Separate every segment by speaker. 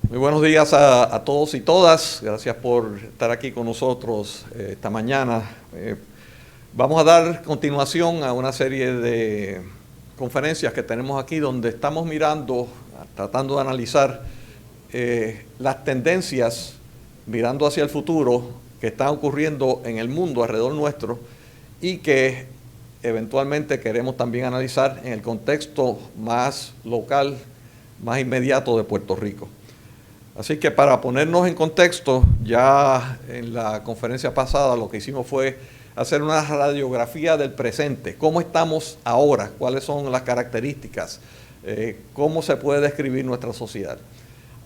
Speaker 1: Muy buenos días a todos y todas. Gracias por estar aquí con nosotros esta mañana. Vamos a dar continuación a una serie de conferencias que tenemos aquí donde estamos mirando, tratando de analizar las tendencias, mirando hacia el futuro que están ocurriendo en el mundo alrededor nuestro y que eventualmente queremos también analizar en el contexto más local, más inmediato de Puerto Rico. Así que para ponernos en contexto, ya en la conferencia pasada lo que hicimos fue hacer una radiografía del presente, cómo estamos ahora, cuáles son las características, cómo se puede describir nuestra sociedad.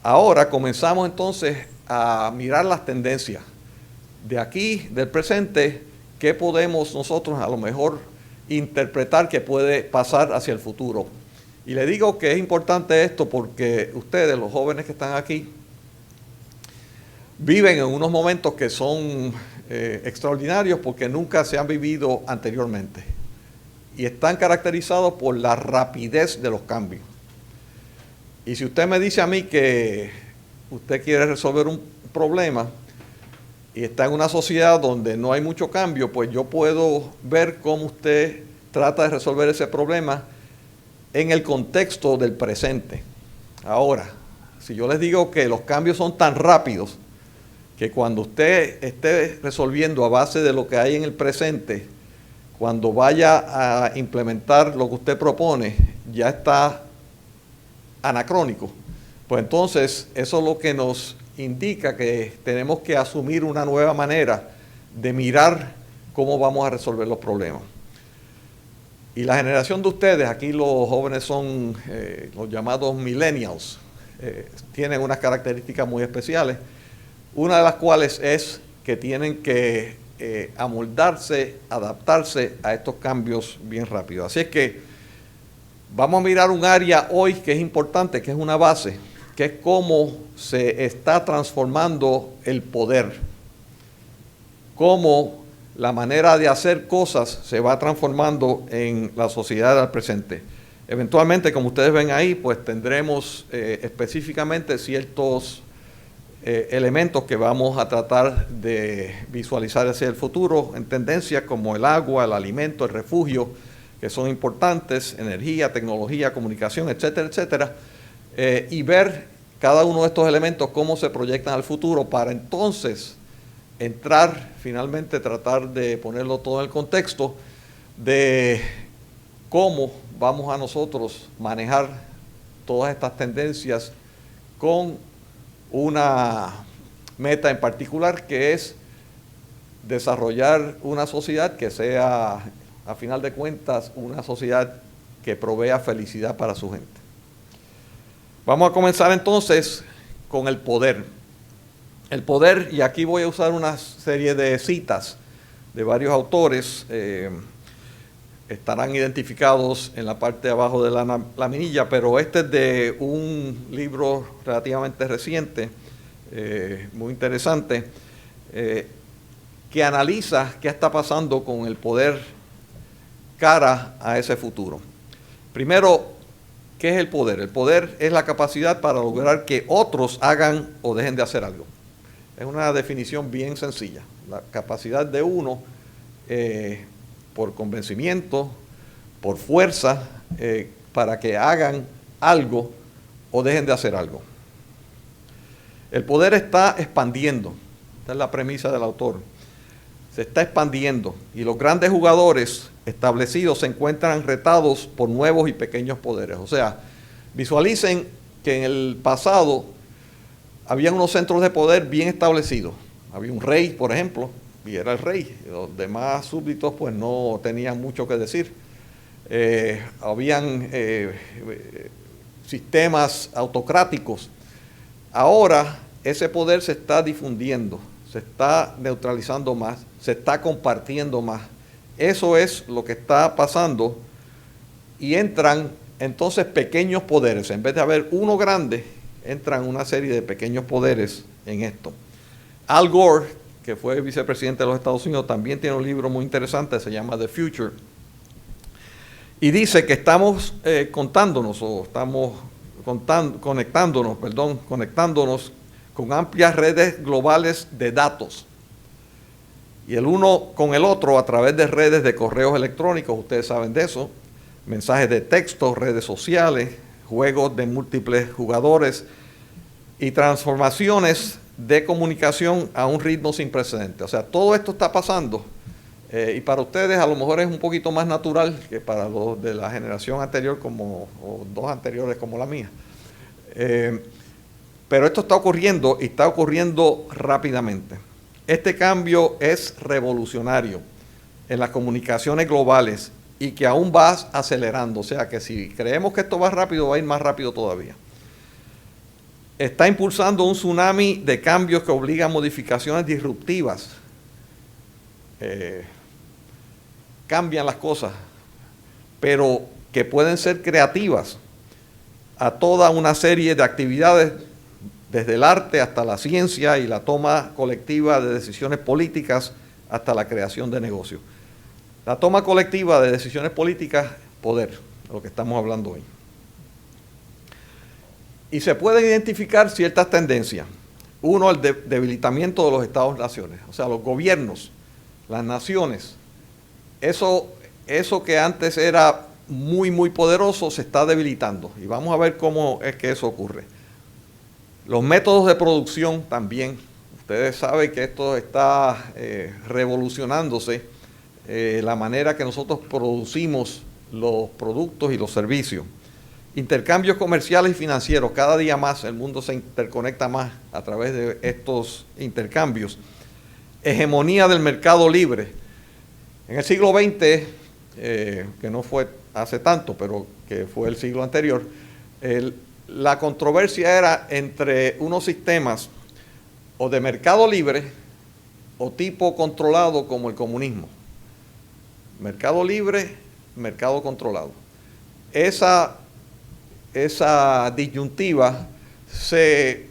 Speaker 1: Ahora comenzamos entonces a mirar las tendencias. De aquí, del presente, ¿qué podemos nosotros a lo mejor interpretar que puede pasar hacia el futuro? Y le digo que es importante esto porque ustedes, los jóvenes que están aquí, viven en unos momentos que son extraordinarios porque nunca se han vivido anteriormente. Y están caracterizados por la rapidez de los cambios. Y si usted me dice a mí que usted quiere resolver un problema y está en una sociedad donde no hay mucho cambio, pues yo puedo ver cómo usted trata de resolver ese problema en el contexto del presente. Ahora, si yo les digo que los cambios son tan rápidos que cuando usted esté resolviendo a base de lo que hay en el presente, cuando vaya a implementar lo que usted propone, ya está anacrónico, pues entonces eso es lo que nos indica que tenemos que asumir una nueva manera de mirar cómo vamos a resolver los problemas. Y la generación de ustedes, aquí los jóvenes son los llamados millennials, tienen unas características muy especiales, una de las cuales es que tienen que amoldarse, adaptarse a estos cambios bien rápido. Así es que vamos a mirar un área hoy que es importante, que es una base, que es cómo se está transformando el poder, cómo la manera de hacer cosas se va transformando en la sociedad del presente. Eventualmente, como ustedes ven ahí, pues tendremos específicamente ciertos elementos que vamos a tratar de visualizar hacia el futuro en tendencias como el agua, el alimento, el refugio, que son importantes, energía, tecnología, comunicación, etcétera, etcétera, y ver cada uno de estos elementos cómo se proyectan al futuro para entonces entrar, finalmente tratar de ponerlo todo en el contexto de cómo vamos a nosotros manejar todas estas tendencias con una meta en particular, que es desarrollar una sociedad que sea, a final de cuentas, una sociedad que provea felicidad para su gente. Vamos a comenzar entonces con el poder. El poder, y aquí voy a usar una serie de citas de varios autores, estarán identificados en la parte de abajo de la laminilla, pero este es de un libro relativamente reciente, muy interesante, que analiza qué está pasando con el poder cara a ese futuro. Primero, ¿qué es el poder? El poder es la capacidad para lograr que otros hagan o dejen de hacer algo. Es una definición bien sencilla. La capacidad de uno, por convencimiento, por fuerza, para que hagan algo o dejen de hacer algo. El poder está expandiendo. Esta es la premisa del autor. Se está expandiendo y los grandes jugadores establecidos se encuentran retados por nuevos y pequeños poderes. O sea, visualicen que en el pasado habían unos centros de poder bien establecidos. Había un rey, por ejemplo, y era el rey. Los demás súbditos pues no tenían mucho que decir. Habían sistemas autocráticos. Ahora ese poder se está difundiendo, se está neutralizando más, se está compartiendo más. Eso es lo que está pasando y entran entonces pequeños poderes. En vez de haber uno grande, entran una serie de pequeños poderes en esto. Al Gore, que fue vicepresidente de los Estados Unidos, también tiene un libro muy interesante, se llama The Future, y dice que estamos contándonos o estamos conectándonos con amplias redes globales de datos. Y el uno con el otro a través de redes de correos electrónicos, ustedes saben de eso, mensajes de texto, redes sociales, juegos de múltiples jugadores y transformaciones de comunicación a un ritmo sin precedentes. O sea, todo esto está pasando y para ustedes a lo mejor es un poquito más natural que para los de la generación anterior o dos anteriores como la mía. Pero esto está ocurriendo y está ocurriendo rápidamente. Este cambio es revolucionario en las comunicaciones globales y que aún va acelerando. O sea que si creemos que esto va rápido, va a ir más rápido todavía. Está impulsando un tsunami de cambios que obliga a modificaciones disruptivas. Cambian las cosas, pero que pueden ser creativas a toda una serie de actividades, desde el arte hasta la ciencia y la toma colectiva de decisiones políticas hasta la creación de negocios. La toma colectiva de decisiones políticas, poder, de lo que estamos hablando hoy. Y se pueden identificar ciertas tendencias. Uno, el debilitamiento de los Estados-naciones, o sea, los gobiernos, las naciones. Eso que antes era muy, muy poderoso se está debilitando. Y vamos a ver cómo es que eso ocurre. Los métodos de producción también. Ustedes saben que esto está revolucionándose, la manera que nosotros producimos los productos y los servicios. Intercambios comerciales y financieros. Cada día más el mundo se interconecta más a través de estos intercambios. Hegemonía del mercado libre. En el siglo XX, que no fue hace tanto, pero que fue el siglo anterior, la controversia era entre unos sistemas o de mercado libre o tipo controlado como el comunismo. Mercado libre, mercado controlado. Esa disyuntiva se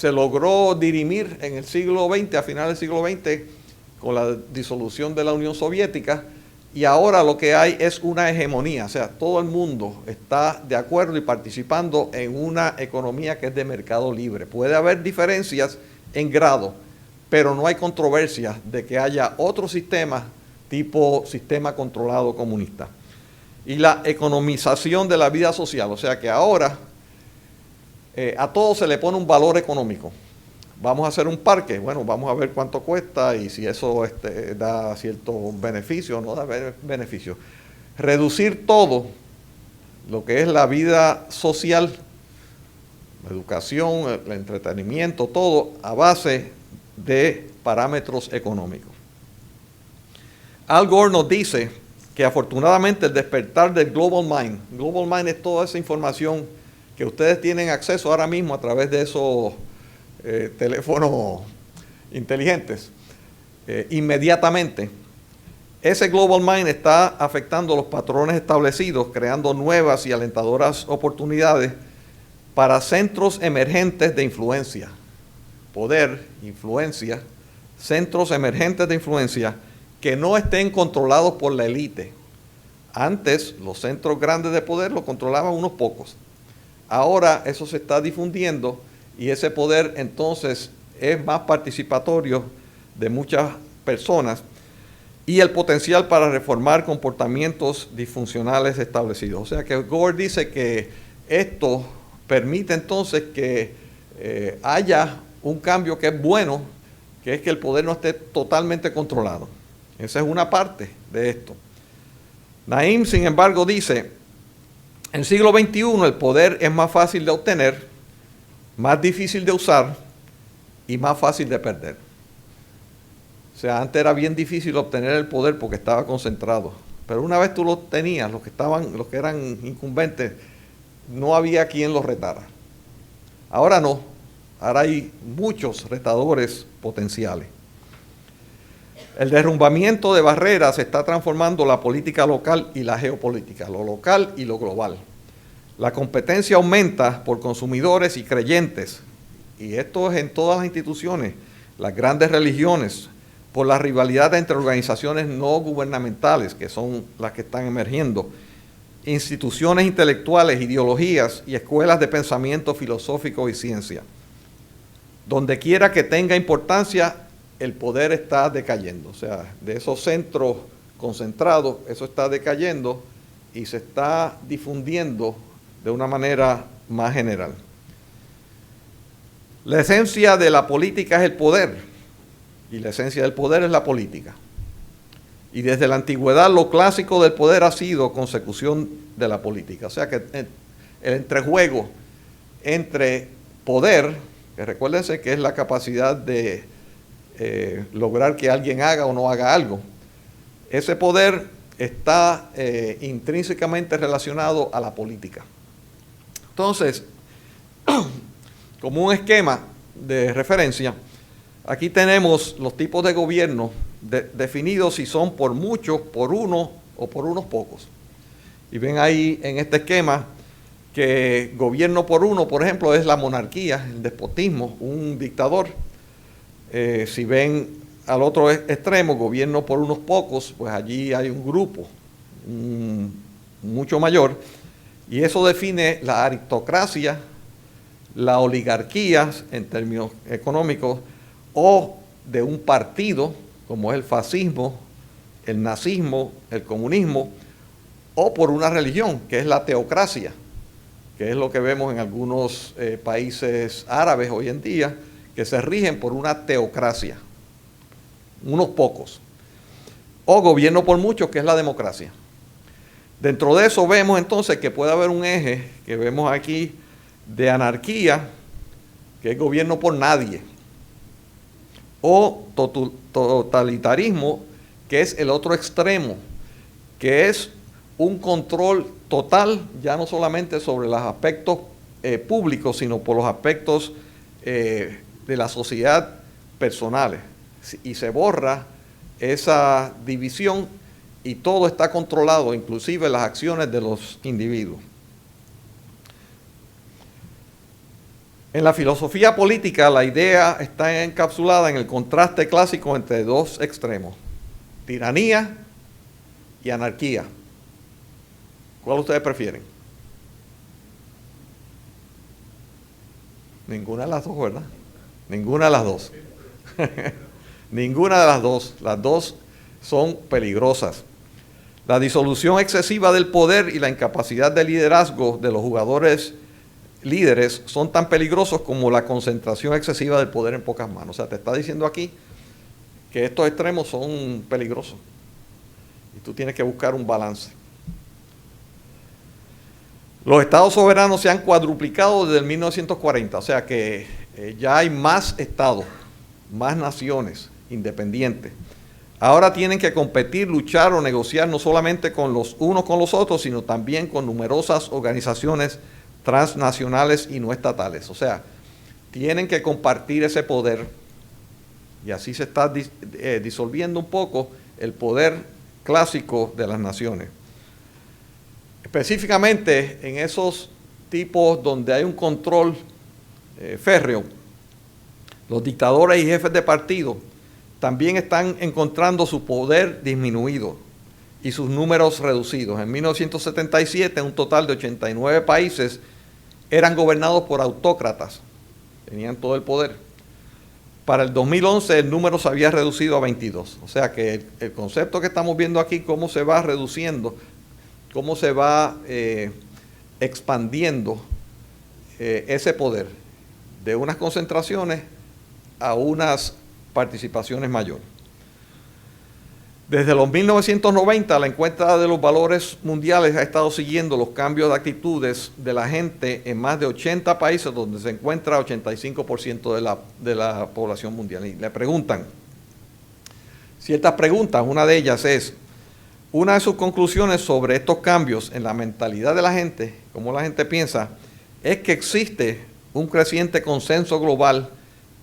Speaker 1: logró dirimir en el siglo XX, a finales del siglo XX, con la disolución de la Unión Soviética, y ahora lo que hay es una hegemonía, o sea, todo el mundo está de acuerdo y participando en una economía que es de mercado libre. Puede haber diferencias en grado, pero no hay controversia de que haya otro sistema tipo sistema controlado comunista. Y la economización de la vida social, o sea que ahora a todo se le pone un valor económico. Vamos a hacer un parque, bueno, vamos a ver cuánto cuesta y si eso da cierto beneficio o no da beneficio. Reducir todo lo que es la vida social, la educación, el entretenimiento, todo a base de parámetros económicos. Al Gore nos dice que afortunadamente el despertar del Global Mind es toda esa información que ustedes tienen acceso ahora mismo a través de esos teléfonos inteligentes, inmediatamente. Ese Global Mind está afectando los patrones establecidos, creando nuevas y alentadoras oportunidades para centros emergentes de influencia. Poder, influencia, centros emergentes de influencia que no estén controlados por la élite. Antes, los centros grandes de poder los controlaban unos pocos. Ahora eso se está difundiendo y ese poder entonces es más participatorio de muchas personas y el potencial para reformar comportamientos disfuncionales establecidos. O sea que Gore dice que esto permite entonces que haya un cambio que es bueno, que es que el poder no esté totalmente controlado. Esa es una parte de esto. Naim, sin embargo, dice, en el siglo XXI el poder es más fácil de obtener, más difícil de usar y más fácil de perder. O sea, antes era bien difícil obtener el poder porque estaba concentrado. Pero una vez tú lo tenías, los que eran incumbentes, no había quien los retara. Ahora no. Ahora hay muchos retadores potenciales. El derrumbamiento de barreras está transformando la política local y la geopolítica, lo local y lo global. La competencia aumenta por consumidores y creyentes, y esto es en todas las instituciones, las grandes religiones, por la rivalidad entre organizaciones no gubernamentales, que son las que están emergiendo, instituciones intelectuales, ideologías y escuelas de pensamiento filosófico y ciencia. Donde quiera que tenga importancia, el poder está decayendo. O sea, de esos centros concentrados, eso está decayendo y se está difundiendo de una manera más general. La esencia de la política es el poder, y la esencia del poder es la política. Y desde la antigüedad lo clásico del poder ha sido consecución de la política. O sea que el entrejuego entre poder, que recuérdense que es la capacidad de lograr que alguien haga o no haga algo, ese poder está intrínsecamente relacionado a la política. Entonces, como un esquema de referencia, aquí tenemos los tipos de gobierno definidos si son por muchos, por uno o por unos pocos. Y ven ahí en este esquema que gobierno por uno, por ejemplo, es la monarquía, el despotismo, un dictador. Si ven al otro extremo, gobierno por unos pocos, pues allí hay un grupo mucho mayor, y eso define la aristocracia, la oligarquía en términos económicos, o de un partido, como es el fascismo, el nazismo, el comunismo, o por una religión, que es la teocracia, que es lo que vemos en algunos países árabes hoy en día, que se rigen por una teocracia, unos pocos, o gobierno por muchos, que es la democracia. Dentro de eso vemos entonces que puede haber un eje, que vemos aquí, de anarquía, que es gobierno por nadie, o totalitarismo, que es el otro extremo, que es un control total, ya no solamente sobre los aspectos públicos, sino por los aspectos de la sociedad personales. Y se borra esa división y todo está controlado, inclusive las acciones de los individuos. En la filosofía política, la idea está encapsulada en el contraste clásico entre dos extremos, tiranía y anarquía. ¿Cuál ustedes prefieren? Ninguna de las dos, ¿verdad? Ninguna de las dos. Ninguna de las dos. Las dos son peligrosas. La disolución excesiva del poder y la incapacidad de liderazgo de los jugadores líderes son tan peligrosos como la concentración excesiva del poder en pocas manos. O sea, te está diciendo aquí que estos extremos son peligrosos y tú tienes que buscar un balance. Los estados soberanos se han cuadruplicado desde el 1940, o sea que ya hay más estados, más naciones independientes. Ahora tienen que competir, luchar o negociar no solamente con los unos con los otros, sino también con numerosas organizaciones transnacionales y no estatales. O sea, tienen que compartir ese poder y así se está disolviendo un poco el poder clásico de las naciones. Específicamente en esos tipos donde hay un control férreo, los dictadores y jefes de partido también están encontrando su poder disminuido y sus números reducidos. En 1977, un total de 89 países eran gobernados por autócratas, tenían todo el poder. Para el 2011 el número se había reducido a 22. O sea que el concepto que estamos viendo aquí, cómo se va reduciendo, cómo se va expandiendo ese poder de unas concentraciones a unas participaciones mayores. Desde los 1990, la encuesta de los valores mundiales ha estado siguiendo los cambios de actitudes de la gente en más de 80 países donde se encuentra 85% de la población mundial. Y le preguntan ciertas preguntas, una de ellas es, una de sus conclusiones sobre estos cambios en la mentalidad de la gente, cómo la gente piensa, es que existe un creciente consenso global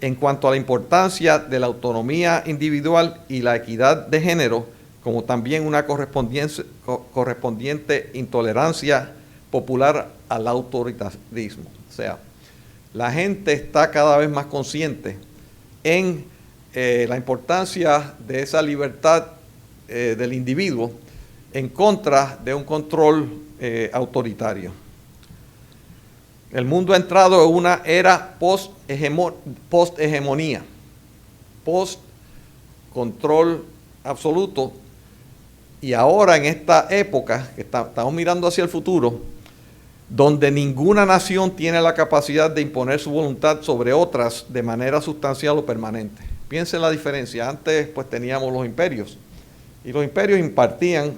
Speaker 1: en cuanto a la importancia de la autonomía individual y la equidad de género, como también una correspondiente intolerancia popular al autoritarismo. O sea, la gente está cada vez más consciente en la importancia de esa libertad del individuo en contra de un control autoritario. El mundo ha entrado en una era post-hegemonía, post-control absoluto, y ahora en esta época, que estamos mirando hacia el futuro, donde ninguna nación tiene la capacidad de imponer su voluntad sobre otras de manera sustancial o permanente. Piensen la diferencia. Antes pues teníamos los imperios, y los imperios impartían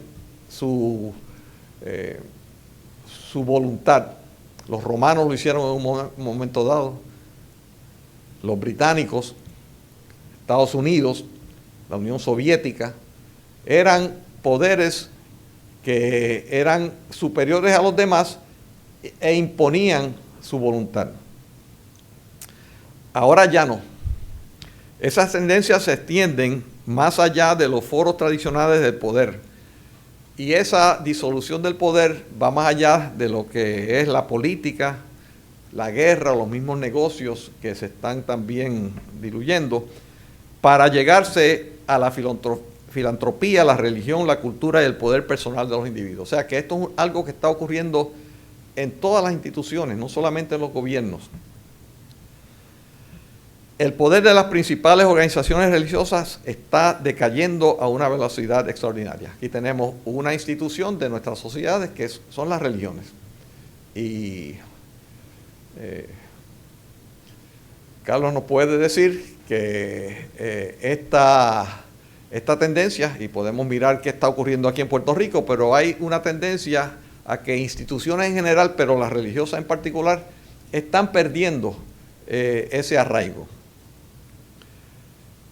Speaker 1: su voluntad. Los romanos lo hicieron en un momento dado, los británicos, Estados Unidos, la Unión Soviética, eran poderes que eran superiores a los demás e imponían su voluntad. Ahora ya no. Esas tendencias se extienden más allá de los foros tradicionales del poder. Y esa disolución del poder va más allá de lo que es la política, la guerra, los mismos negocios que se están también diluyendo, para llegarse a la filantropía, la religión, la cultura y el poder personal de los individuos. O sea que esto es algo que está ocurriendo en todas las instituciones, no solamente en los gobiernos. El poder de las principales organizaciones religiosas está decayendo a una velocidad extraordinaria. Aquí tenemos una institución de nuestras sociedades que son las religiones. Y Carlos nos puede decir que esta tendencia, y podemos mirar qué está ocurriendo aquí en Puerto Rico, pero hay una tendencia a que instituciones en general, pero las religiosas en particular, están perdiendo ese arraigo.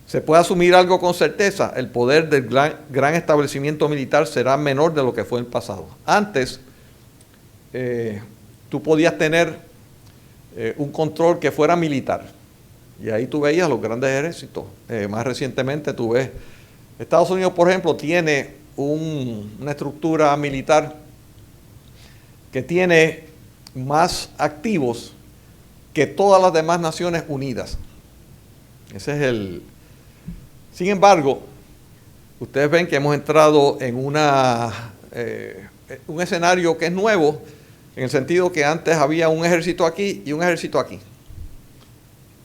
Speaker 1: Se puede asumir algo con certeza: el poder del gran establecimiento militar será menor de lo que fue en el pasado. Antes, tú podías tener un control que fuera militar, y ahí tú veías los grandes ejércitos. Más recientemente tú ves, Estados Unidos, por ejemplo, tiene una estructura militar que tiene más activos que todas las demás naciones unidas. Ese es el... Sin embargo, ustedes ven que hemos entrado en un escenario que es nuevo, en el sentido que antes había un ejército aquí y un ejército aquí.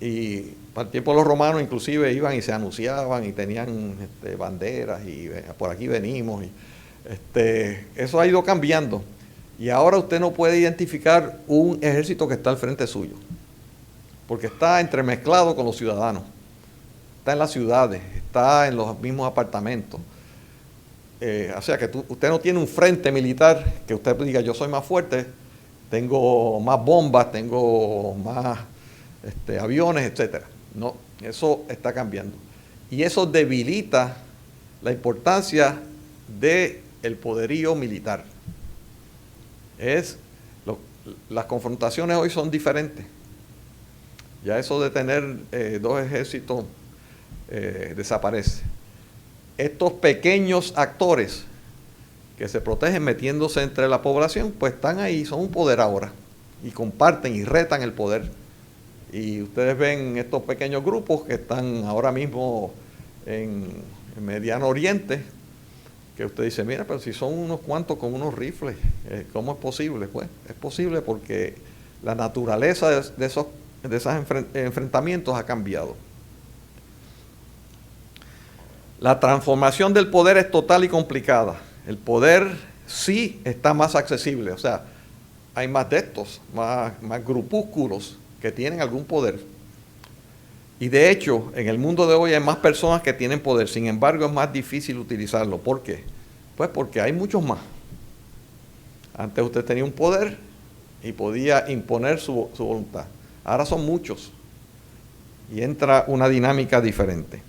Speaker 1: Y para el tiempo de los romanos inclusive iban y se anunciaban y tenían banderas y por aquí venimos. Eso ha ido cambiando. Y ahora usted no puede identificar un ejército que está al frente suyo, porque está entremezclado con los ciudadanos. Está en las ciudades, está en los mismos apartamentos. O sea que usted no tiene un frente militar que usted diga: yo soy más fuerte, tengo más bombas, tengo más aviones, etc. No, eso está cambiando. Y eso debilita la importancia del poderío militar. Las confrontaciones hoy son diferentes. Ya eso de tener dos ejércitos desaparece. Estos pequeños actores que se protegen metiéndose entre la población, pues están ahí, son un poder ahora, y comparten y retan el poder. Y ustedes ven estos pequeños grupos que están ahora mismo en Mediano Oriente, que usted dice: mira, pero si son unos cuantos con unos rifles, ¿cómo es posible? Pues es posible porque la naturaleza de esos enfrentamientos ha cambiado. La transformación del poder es total y complicada. El poder sí está más accesible, o sea, hay más de estos, más grupúsculos que tienen algún poder. Y de hecho, en el mundo de hoy hay más personas que tienen poder, sin embargo es más difícil utilizarlo. ¿Por qué? Pues porque hay muchos más. Antes usted tenía un poder y podía imponer su voluntad. Ahora son muchos y entra una dinámica diferente.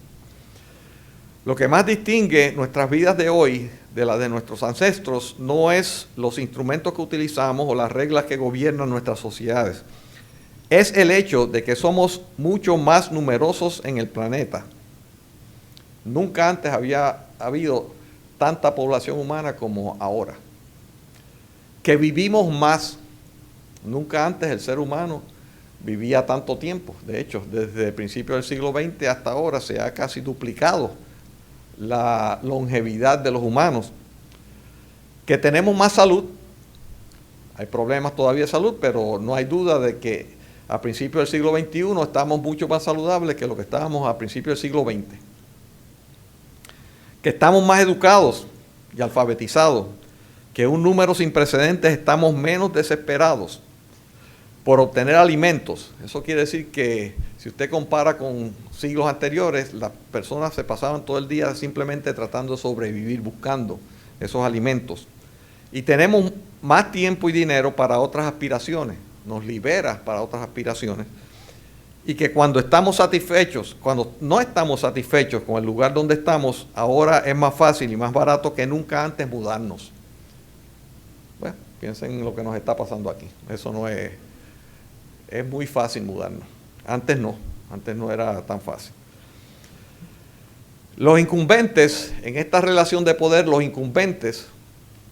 Speaker 1: Lo que más distingue nuestras vidas de hoy de las de nuestros ancestros no es los instrumentos que utilizamos o las reglas que gobiernan nuestras sociedades. Es el hecho de que somos mucho más numerosos en el planeta. Nunca antes había habido tanta población humana como ahora. Que vivimos más. Nunca antes el ser humano vivía tanto tiempo. De hecho, desde el principio del siglo XX hasta ahora se ha casi duplicado la longevidad de los humanos. Que tenemos más salud, hay problemas todavía de salud, pero no hay duda de que a principios del siglo XXI estamos mucho más saludables que lo que estábamos a principios del siglo XX. Que estamos más educados y alfabetizados, que un número sin precedentes estamos menos desesperados por obtener alimentos. Eso quiere decir que si usted compara con siglos anteriores, las personas se pasaban todo el día simplemente tratando de sobrevivir, buscando esos alimentos. Y tenemos más tiempo y dinero para otras aspiraciones, nos libera para otras aspiraciones. Y que cuando estamos satisfechos, cuando no estamos satisfechos con el lugar donde estamos, ahora es más fácil y más barato que nunca antes mudarnos. Bueno, piensen en lo que nos está pasando aquí. Eso no es muy fácil mudarnos. Antes no era tan fácil. Los incumbentes, en esta relación de poder, los incumbentes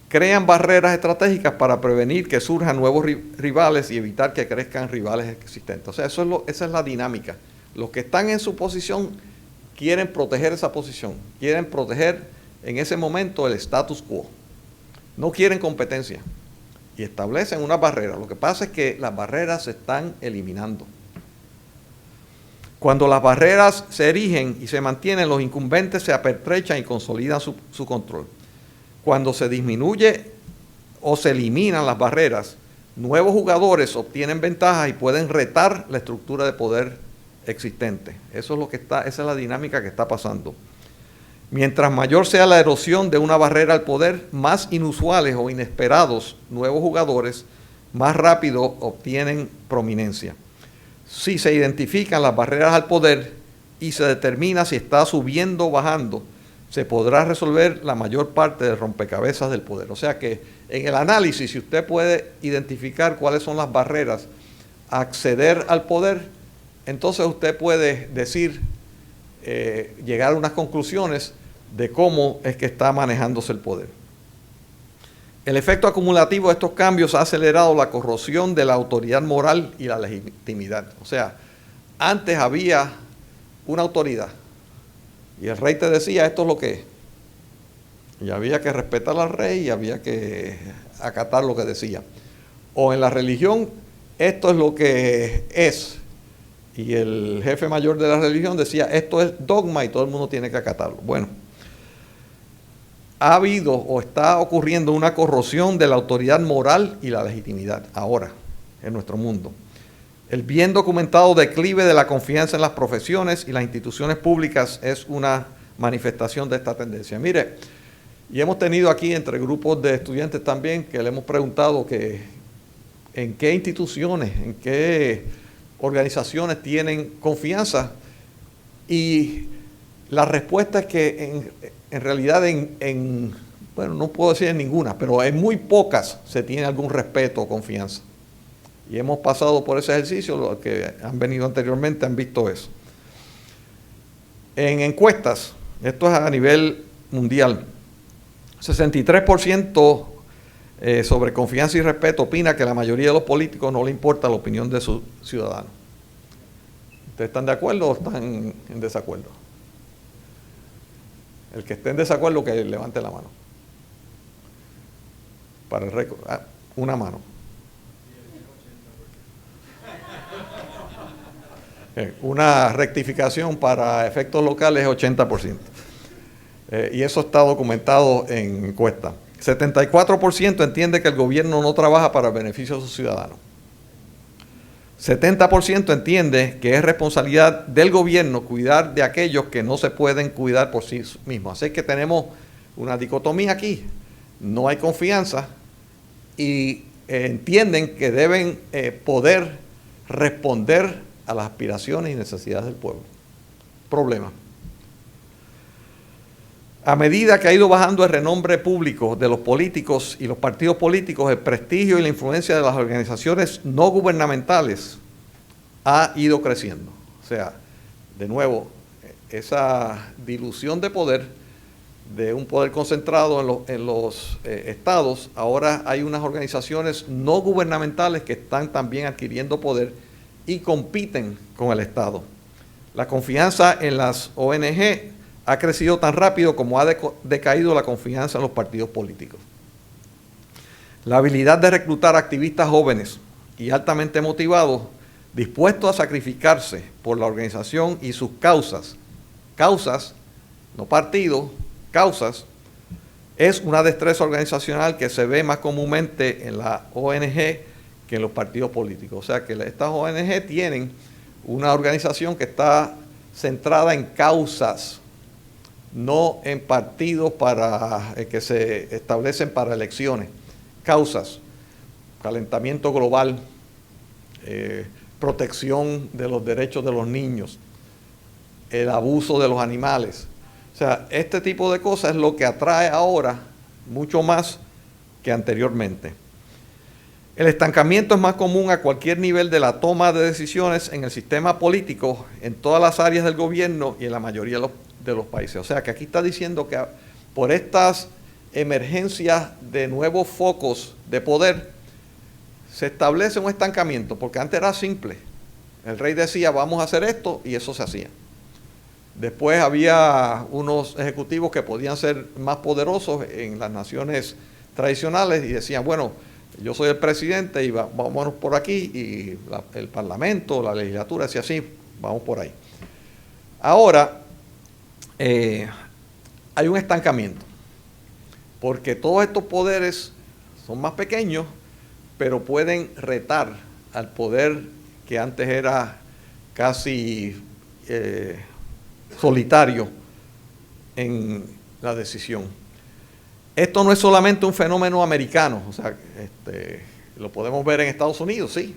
Speaker 1: crean barreras estratégicas para prevenir que surjan nuevos rivales y evitar que crezcan rivales existentes. O sea, esa es la dinámica. Los que están en su posición quieren proteger esa posición, quieren proteger en ese momento el status quo. No quieren competencia y establecen una barrera. Lo que pasa es que las barreras se están eliminando. Cuando las barreras se erigen y se mantienen, los incumbentes se apertrechan y consolidan su control. Cuando se disminuye o se eliminan las barreras, nuevos jugadores obtienen ventajas y pueden retar la estructura de poder existente. Esa es la dinámica que está pasando. Mientras mayor sea la erosión de una barrera al poder, más inusuales o inesperados nuevos jugadores más rápido obtienen prominencia. Si se identifican las barreras al poder y se determina si está subiendo o bajando, se podrá resolver la mayor parte del rompecabezas del poder. O sea que en el análisis, si usted puede identificar cuáles son las barreras a acceder al poder, entonces usted puede decir, llegar a unas conclusiones de cómo es que está manejándose el poder. El efecto acumulativo de estos cambios ha acelerado la corrosión de la autoridad moral y la legitimidad. O sea, antes había una autoridad y el rey te decía, esto es lo que es. Y había que respetar al rey y había que acatar lo que decía. O en la religión, esto es lo que es. Y el jefe mayor de la religión decía, esto es dogma y todo el mundo tiene que acatarlo. Bueno, ha habido o está ocurriendo una corrosión de la autoridad moral y la legitimidad ahora en nuestro mundo. El bien documentado declive de la confianza en las profesiones y las instituciones públicas es una manifestación de esta tendencia. Mire, y hemos tenido aquí entre grupos de estudiantes también que le hemos preguntado que en qué instituciones, en qué organizaciones tienen confianza, y la respuesta es que en realidad bueno, no puedo decir en ninguna, pero en muy pocas se tiene algún respeto o confianza. Y hemos pasado por ese ejercicio, los que han venido anteriormente han visto eso. En encuestas, esto es a nivel mundial, 63% sobre confianza y respeto opina que la mayoría de los políticos no le importa la opinión de sus ciudadanos. ¿Ustedes están de acuerdo o están en desacuerdo? El que esté en desacuerdo, que levante la mano. Para el récord. Una mano. Una rectificación para efectos locales es 80%. Y eso está documentado en encuesta. 74% entiende que el gobierno no trabaja para el beneficio de sus ciudadanos. 70% entiende que es responsabilidad del gobierno cuidar de aquellos que no se pueden cuidar por sí mismos. Así que tenemos una dicotomía aquí. No hay confianza y entienden que deben poder responder a las aspiraciones y necesidades del pueblo. Problema. A medida que ha ido bajando el renombre público de los políticos y los partidos políticos, el prestigio y la influencia de las organizaciones no gubernamentales ha ido creciendo. O sea, de nuevo, esa dilución de poder, de un poder concentrado en los estados, ahora hay unas organizaciones no gubernamentales que están también adquiriendo poder y compiten con el Estado. La confianza en las ONG ha crecido tan rápido como ha decaído la confianza en los partidos políticos. La habilidad de reclutar activistas jóvenes y altamente motivados, dispuestos a sacrificarse por la organización y sus causas, no partidos, causas, es una destreza organizacional que se ve más comúnmente en la ONG que en los partidos políticos. O sea que estas ONG tienen una organización que está centrada en causas, no en partidos que se establecen para elecciones. Causas, calentamiento global, protección de los derechos de los niños, el abuso de los animales. O sea, este tipo de cosas es lo que atrae ahora mucho más que anteriormente. El estancamiento es más común a cualquier nivel de la toma de decisiones en el sistema político, en todas las áreas del gobierno y en la mayoría de los países. O sea, que aquí está diciendo que por estas emergencias de nuevos focos de poder, se establece un estancamiento, porque antes era simple. El rey decía, vamos a hacer esto, y eso se hacía. Después había unos ejecutivos que podían ser más poderosos en las naciones tradicionales y decían, bueno, yo soy el presidente y vámonos por aquí, y el parlamento, la legislatura decía así, vamos por ahí. Ahora hay un estancamiento, porque todos estos poderes son más pequeños, pero pueden retar al poder que antes era casi solitario en la decisión. Esto no es solamente un fenómeno americano, o sea, lo podemos ver en Estados Unidos, sí.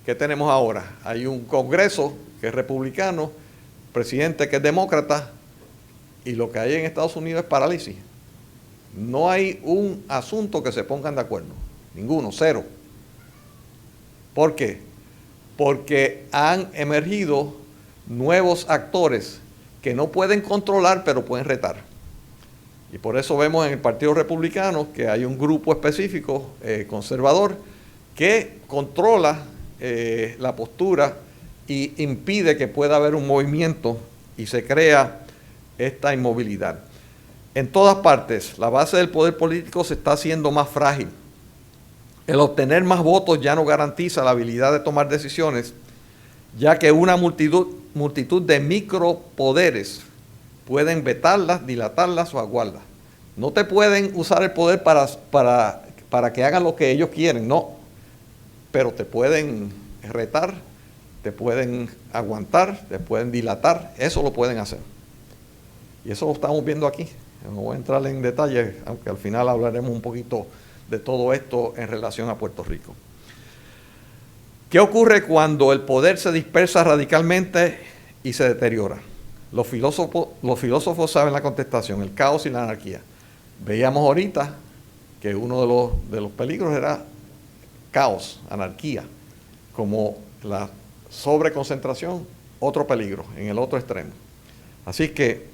Speaker 1: ¿Qué tenemos ahora? Hay un Congreso que es republicano, presidente que es demócrata, y lo que hay en Estados Unidos es parálisis. No hay un asunto que se pongan de acuerdo, ninguno, cero. ¿Por qué? Porque han emergido nuevos actores que no pueden controlar, pero pueden retar. Y por eso vemos en el Partido Republicano que hay un grupo específico, conservador, que controla la postura y impide que pueda haber un movimiento y se crea esta inmovilidad. En todas partes, la base del poder político se está haciendo más frágil. El obtener más votos ya no garantiza la habilidad de tomar decisiones, ya que una multitud de micropoderes pueden vetarlas, dilatarlas o aguarlas. No te pueden usar el poder para que hagan lo que ellos quieren, no. Pero te pueden retar, te pueden aguantar, te pueden dilatar, eso lo pueden hacer. Y eso lo estamos viendo aquí. No voy a entrar en detalle, aunque al final hablaremos un poquito de todo esto en relación a Puerto Rico. ¿Qué ocurre cuando el poder se dispersa radicalmente y se deteriora? Los filósofos saben la contestación, el caos y la anarquía. Veíamos ahorita que uno de los peligros era caos, anarquía, como la sobreconcentración, otro peligro, en el otro extremo. Así que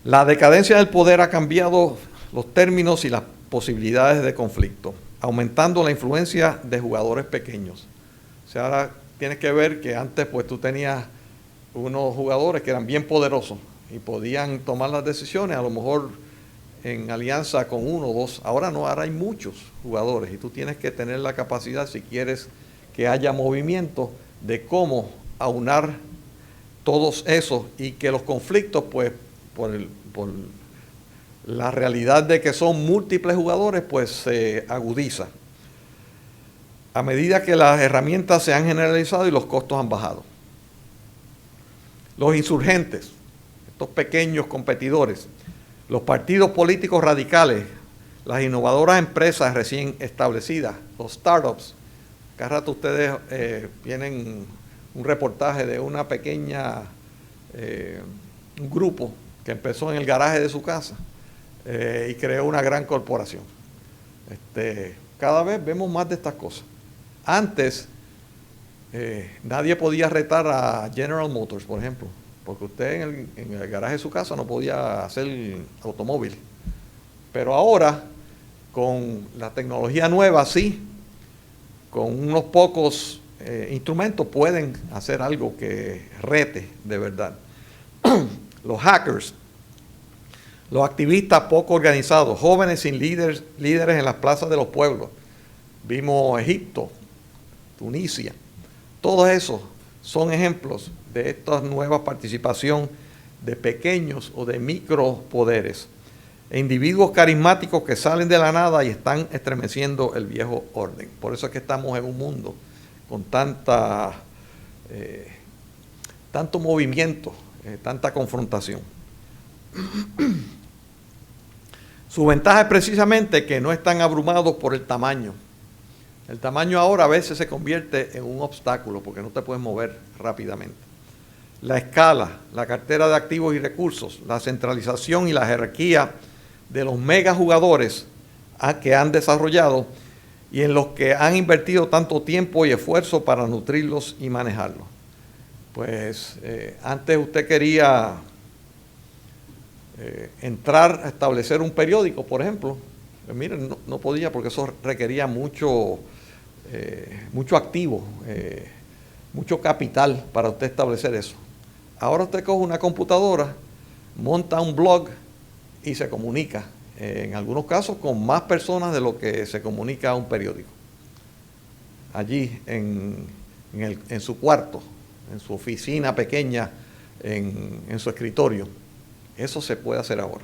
Speaker 1: la decadencia del poder ha cambiado los términos y las posibilidades de conflicto, aumentando la influencia de jugadores pequeños. O sea, ahora tienes que ver que antes pues tú tenías unos jugadores que eran bien poderosos y podían tomar las decisiones, a lo mejor en alianza con uno o dos. Ahora no, ahora hay muchos jugadores y tú tienes que tener la capacidad, si quieres que haya movimiento, de cómo aunar todos esos y que los conflictos, pues, por la realidad de que son múltiples jugadores, pues se agudiza. A medida que las herramientas se han generalizado y los costos han bajado. Los insurgentes, estos pequeños competidores, los partidos políticos radicales, las innovadoras empresas recién establecidas, los startups. Cada rato ustedes tienen un reportaje de una pequeña, un grupo que empezó en el garaje de su casa y creó una gran corporación. Cada vez vemos más de estas cosas. Antes, nadie podía retar a General Motors, por ejemplo, porque usted en el garaje de su casa no podía hacer automóvil. Pero ahora, con la tecnología nueva, sí, con unos pocos instrumentos pueden hacer algo que rete de verdad. Los hackers. Los activistas poco organizados, jóvenes sin líderes en las plazas de los pueblos. Vimos Egipto, Tunisia. Todos esos son ejemplos de esta nueva participación de pequeños o de micropoderes, e individuos carismáticos que salen de la nada y están estremeciendo el viejo orden. Por eso es que estamos en un mundo con tanto movimiento, tanta confrontación. Su ventaja es precisamente que no están abrumados por el tamaño. El tamaño ahora a veces se convierte en un obstáculo porque no te puedes mover rápidamente. La escala, la cartera de activos y recursos, la centralización y la jerarquía de los mega jugadores que han desarrollado y en los que han invertido tanto tiempo y esfuerzo para nutrirlos y manejarlos. Pues antes usted quería entrar a establecer un periódico, por ejemplo. Pues miren, no podía porque eso requería mucho activo, mucho capital para usted establecer eso. Ahora usted coge una computadora, monta un blog y se comunica, en algunos casos con más personas de lo que se comunica a un periódico. Allí en su cuarto, en su oficina pequeña, en su escritorio. Eso se puede hacer ahora.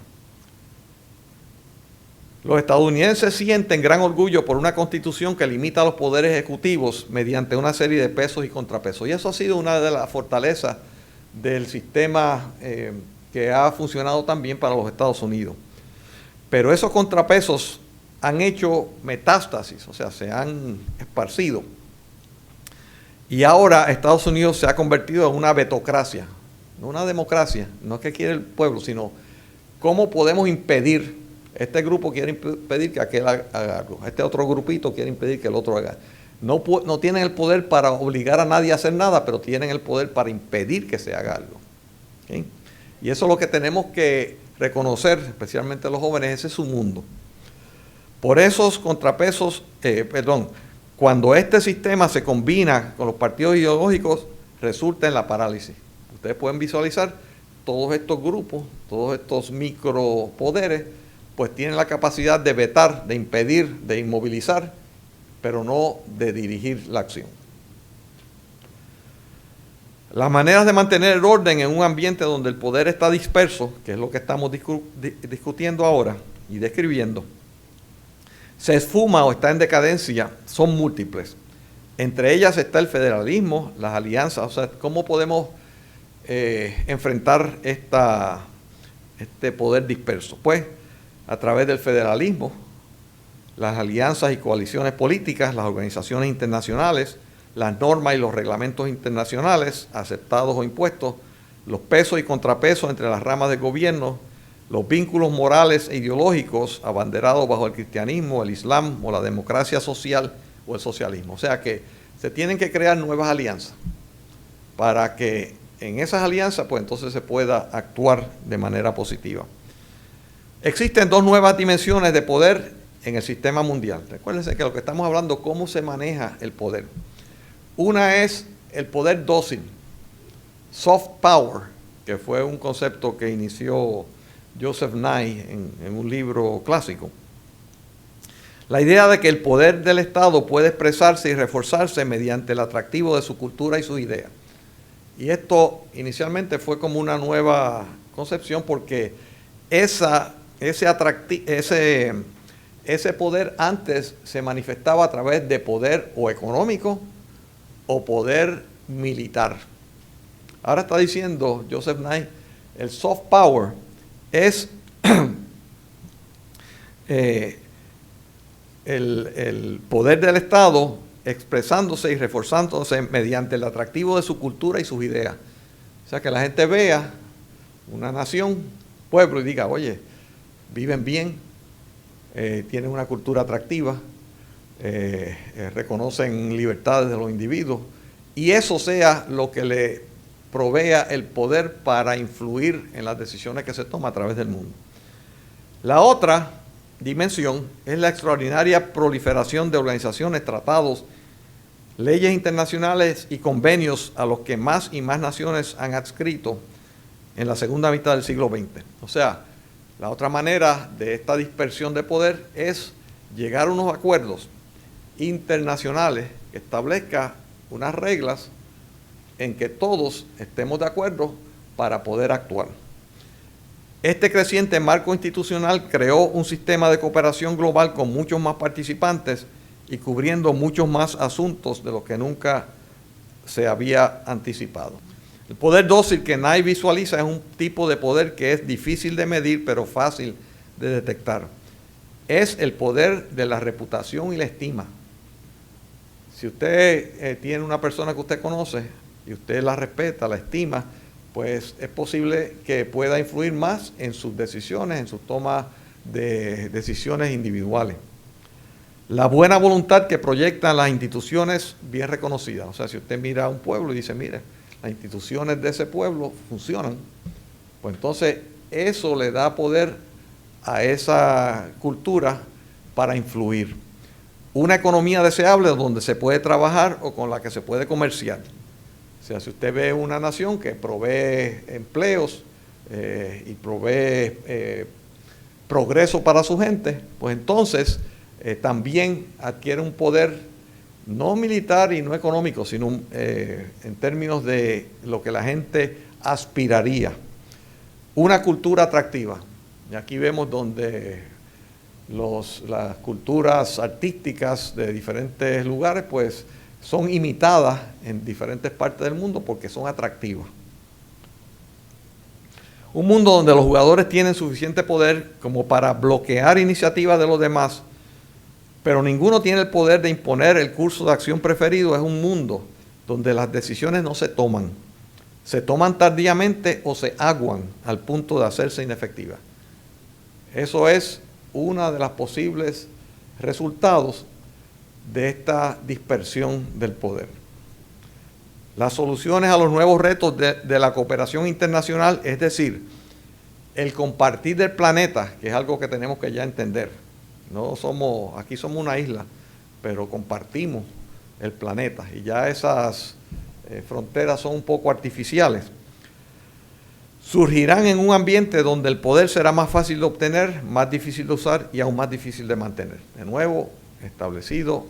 Speaker 1: Los estadounidenses sienten gran orgullo por una constitución que limita los poderes ejecutivos mediante una serie de pesos y contrapesos. Y eso ha sido una de las fortalezas del sistema que ha funcionado también para los Estados Unidos. Pero esos contrapesos han hecho metástasis, o sea, se han esparcido. Y ahora Estados Unidos se ha convertido en una vetocracia, no una democracia, no es que quiere el pueblo, sino cómo podemos impedir. Este grupo quiere impedir que aquel haga algo, este otro grupito quiere impedir que el otro haga. No tienen el poder para obligar a nadie a hacer nada, pero tienen el poder para impedir que se haga algo. ¿Okay? Y eso es lo que tenemos que reconocer, especialmente los jóvenes, ese es su mundo. Por esos contrapesos, cuando este sistema se combina con los partidos ideológicos, resulta en la parálisis. Ustedes pueden visualizar todos estos grupos, todos estos micropoderes, pues tienen la capacidad de vetar, de impedir, de inmovilizar, pero no de dirigir la acción. Las maneras de mantener el orden en un ambiente donde el poder está disperso, que es lo que estamos discutiendo ahora y describiendo, se esfuma o está en decadencia, son múltiples. Entre ellas está el federalismo, las alianzas, o sea, ¿cómo podemos enfrentar este poder disperso? Pues a través del federalismo, las alianzas y coaliciones políticas, las organizaciones internacionales, las normas y los reglamentos internacionales aceptados o impuestos, los pesos y contrapesos entre las ramas del gobierno, los vínculos morales e ideológicos abanderados bajo el cristianismo, el islam o la democracia social o el socialismo. O sea que se tienen que crear nuevas alianzas para que en esas alianzas pues entonces se pueda actuar de manera positiva. Existen dos nuevas dimensiones de poder en el sistema mundial. Recuérdense que lo que estamos hablando, cómo se maneja el poder. Una es el poder dócil, soft power, que fue un concepto que inició Joseph Nye en un libro clásico. La idea de que el poder del Estado puede expresarse y reforzarse mediante el atractivo de su cultura y sus ideas. Y esto inicialmente fue como una nueva concepción porque ese poder antes se manifestaba a través de poder o económico o poder militar. Ahora está diciendo Joseph Nye, el soft power es el poder del Estado expresándose y reforzándose mediante el atractivo de su cultura y sus ideas. O sea, que la gente vea una nación, pueblo, y diga, oye, viven bien, tienen una cultura atractiva, reconocen libertades de los individuos, y eso sea lo que le provea el poder para influir en las decisiones que se toman a través del mundo. La otra dimensión es la extraordinaria proliferación de organizaciones, tratados, leyes internacionales y convenios a los que más y más naciones han adscrito en la segunda mitad del siglo XX. O sea, La otra manera de esta dispersión de poder es llegar a unos acuerdos internacionales que establezcan unas reglas en que todos estemos de acuerdo para poder actuar. Este creciente marco institucional creó un sistema de cooperación global con muchos más participantes y cubriendo muchos más asuntos de los que nunca se había anticipado. El poder dócil que nadie visualiza es un tipo de poder que es difícil de medir, pero fácil de detectar. Es el poder de la reputación y la estima. Si usted tiene una persona que usted conoce y usted la respeta, la estima, pues es posible que pueda influir más en sus decisiones, en su toma de decisiones individuales. La buena voluntad que proyectan las instituciones bien reconocidas. O sea, si usted mira a un pueblo y dice, mire, las instituciones de ese pueblo funcionan, pues entonces eso le da poder a esa cultura para influir. Una economía deseable donde se puede trabajar o con la que se puede comerciar. O sea, si usted ve una nación que provee empleos y provee progreso para su gente, pues entonces también adquiere un poder no militar y no económico, sino en términos de lo que la gente aspiraría. Una cultura atractiva. Y aquí vemos donde las culturas artísticas de diferentes lugares pues son imitadas en diferentes partes del mundo porque son atractivas. Un mundo donde los jugadores tienen suficiente poder como para bloquear iniciativas de los demás, pero ninguno tiene el poder de imponer el curso de acción preferido, es un mundo donde las decisiones no se toman tardíamente o se aguan al punto de hacerse inefectivas. Eso es una de las posibles resultados de esta dispersión del poder. Las soluciones a los nuevos retos de la cooperación internacional, es decir, el compartir del planeta, que es algo que tenemos que ya entender. Aquí somos una isla, pero compartimos el planeta y ya esas fronteras son un poco artificiales. Surgirán en un ambiente donde el poder será más fácil de obtener, más difícil de usar y aún más difícil de mantener. De nuevo, establecido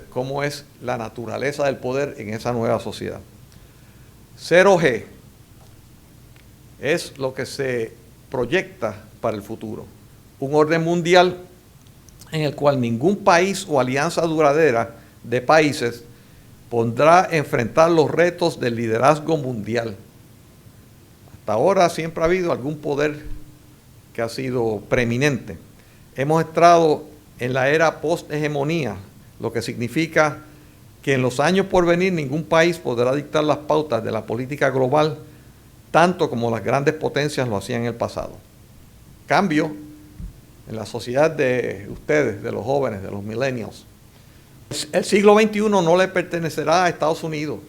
Speaker 1: cómo es la naturaleza del poder en esa nueva sociedad. 0G es lo que se proyecta para el futuro. Un orden mundial en el cual ningún país o alianza duradera de países podrá enfrentar los retos del liderazgo mundial. Hasta ahora siempre ha habido algún poder que ha sido preeminente. Hemos entrado en la era post-hegemonía, lo que significa que en los años por venir ningún país podrá dictar las pautas de la política global tanto como las grandes potencias lo hacían en el pasado. Cambio en la sociedad de ustedes, de los jóvenes, de los millennials. El siglo XXI no le pertenecerá a Estados Unidos,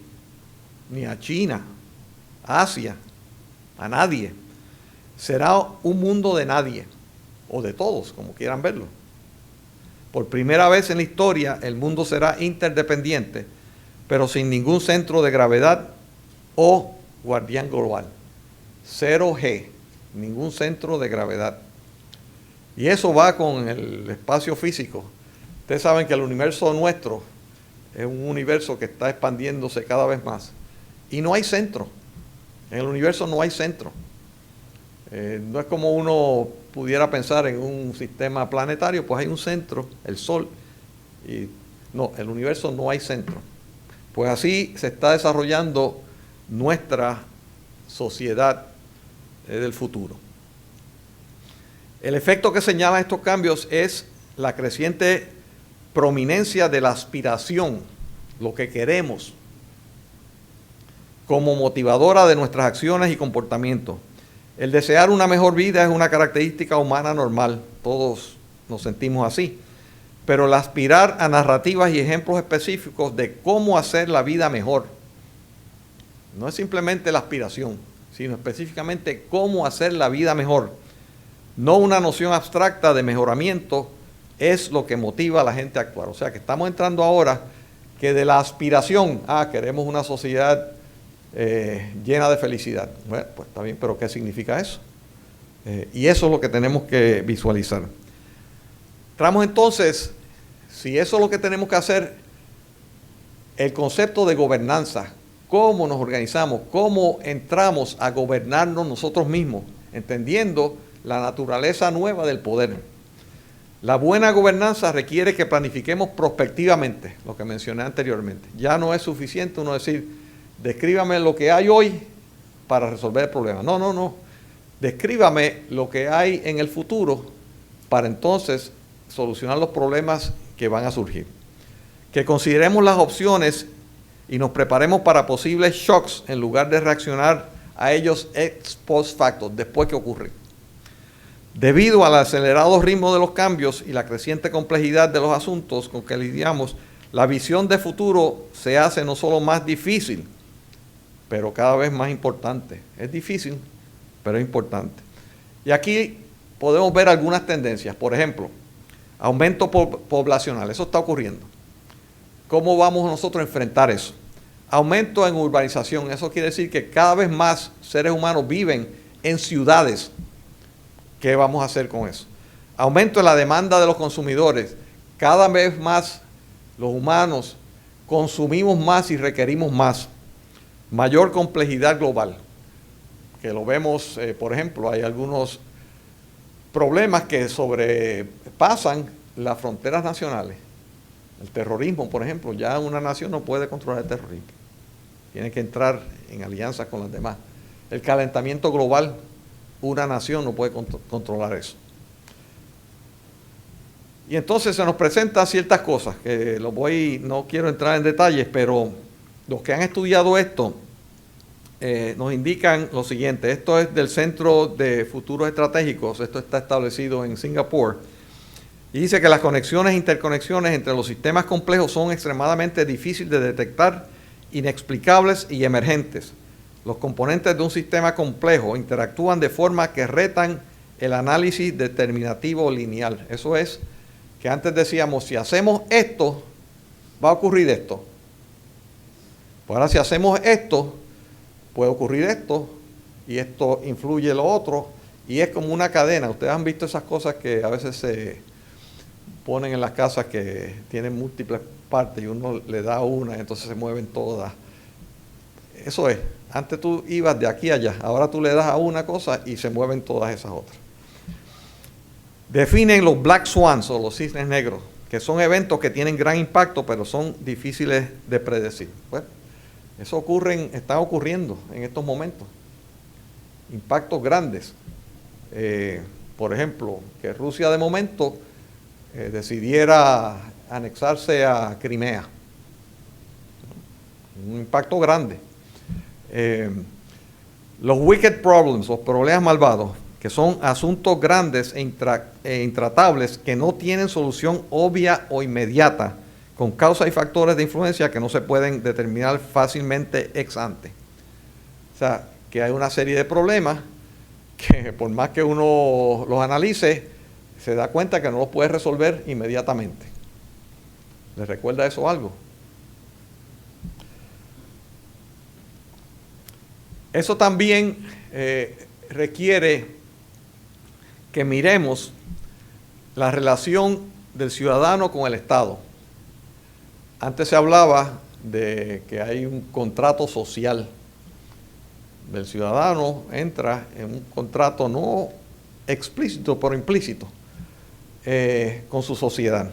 Speaker 1: ni a China, a Asia, a nadie. Será un mundo de nadie, o de todos, como quieran verlo. Por primera vez en la historia, el mundo será interdependiente, pero sin ningún centro de gravedad o guardián global. 0G, ningún centro de gravedad. Y eso va con el espacio físico. Ustedes saben que el universo nuestro es un universo que está expandiéndose cada vez más. Y no hay centro. En el universo no hay centro. No es como uno pudiera pensar en un sistema planetario, pues hay un centro, el Sol. Y no, el universo no hay centro. Pues así se está desarrollando nuestra sociedad del futuro. El efecto que señalan estos cambios es la creciente prominencia de la aspiración, lo que queremos, como motivadora de nuestras acciones y comportamientos. El desear una mejor vida es una característica humana normal, todos nos sentimos así, pero el aspirar a narrativas y ejemplos específicos de cómo hacer la vida mejor, no es simplemente la aspiración, sino específicamente cómo hacer la vida mejor. No una noción abstracta de mejoramiento es lo que motiva a la gente a actuar. O sea que estamos entrando ahora que de la aspiración, queremos una sociedad llena de felicidad. Bueno, pues está bien, pero ¿qué significa eso? Y eso es lo que tenemos que visualizar. Entramos entonces, si eso es lo que tenemos que hacer, el concepto de gobernanza, cómo nos organizamos, cómo entramos a gobernarnos nosotros mismos, entendiendo la naturaleza nueva del poder. La buena gobernanza requiere que planifiquemos prospectivamente, lo que mencioné anteriormente. Ya no es suficiente uno decir, descríbame lo que hay hoy para resolver el problema. No, no, no. Descríbame lo que hay en el futuro para entonces solucionar los problemas que van a surgir. Que consideremos las opciones y nos preparemos para posibles shocks en lugar de reaccionar a ellos ex post facto, después que ocurren. Debido al acelerado ritmo de los cambios y la creciente complejidad de los asuntos con que lidiamos, la visión de futuro se hace no solo más difícil, pero cada vez más importante. Es difícil, pero es importante. Y aquí podemos ver algunas tendencias. Por ejemplo, aumento poblacional. Eso está ocurriendo. ¿Cómo vamos nosotros a enfrentar eso? Aumento en urbanización. Eso quiere decir que cada vez más seres humanos viven en ciudades. ¿Qué vamos a hacer con eso? Aumento en la demanda de los consumidores. Cada vez más los humanos consumimos más y requerimos más. Mayor complejidad global. Que lo vemos, por ejemplo, hay algunos problemas que sobrepasan las fronteras nacionales. El terrorismo, por ejemplo, ya una nación no puede controlar el terrorismo. Tiene que entrar en alianza con las demás. El calentamiento global, una nación no puede controlar eso. Y entonces se nos presentan ciertas cosas, que no quiero entrar en detalles, pero los que han estudiado esto nos indican lo siguiente. Esto es del Centro de Futuros Estratégicos, esto está establecido en Singapur, y dice que las conexiones e interconexiones entre los sistemas complejos son extremadamente difíciles de detectar, inexplicables y emergentes. Los componentes de un sistema complejo interactúan de forma que retan el análisis determinativo lineal. Eso es que antes decíamos, si hacemos esto, va a ocurrir esto. Pues ahora si hacemos esto, puede ocurrir esto, y esto influye lo otro, y es como una cadena. Ustedes han visto esas cosas que a veces se ponen en las casas que tienen múltiples partes y uno le da una y entonces se mueven todas. Eso es. Antes tú ibas de aquí a allá, ahora tú le das a una cosa y se mueven todas esas otras. Definen los black swans o los cisnes negros, que son eventos que tienen gran impacto pero son difíciles de predecir. Bueno, eso están ocurriendo en estos momentos. Impactos grandes. Por ejemplo, que Rusia de momento decidiera anexarse a Crimea. Un impacto grande. Los wicked problems, los problemas malvados, que son asuntos grandes e intratables que no tienen solución obvia o inmediata, con causas y factores de influencia que no se pueden determinar fácilmente ex ante. O sea, que hay una serie de problemas que por más que uno los analice, se da cuenta que no los puede resolver inmediatamente. ¿Les recuerda eso algo? Eso también requiere que miremos la relación del ciudadano con el Estado. Antes se hablaba de que hay un contrato social. El ciudadano entra en un contrato no explícito, pero implícito con su sociedad.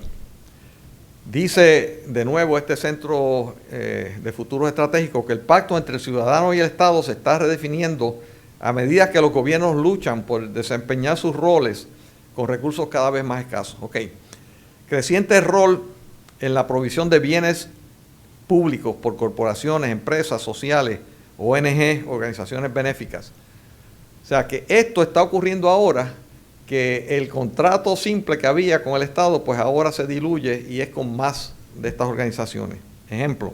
Speaker 1: Dice de nuevo este Centro de Futuros Estratégicos que el pacto entre el ciudadano y el Estado se está redefiniendo a medida que los gobiernos luchan por desempeñar sus roles con recursos cada vez más escasos. Creciente rol en la provisión de bienes públicos por corporaciones, empresas sociales, ONG, organizaciones benéficas. O sea que esto está ocurriendo ahora, que el contrato simple que había con el Estado, pues ahora se diluye y es con más de estas organizaciones. Ejemplo,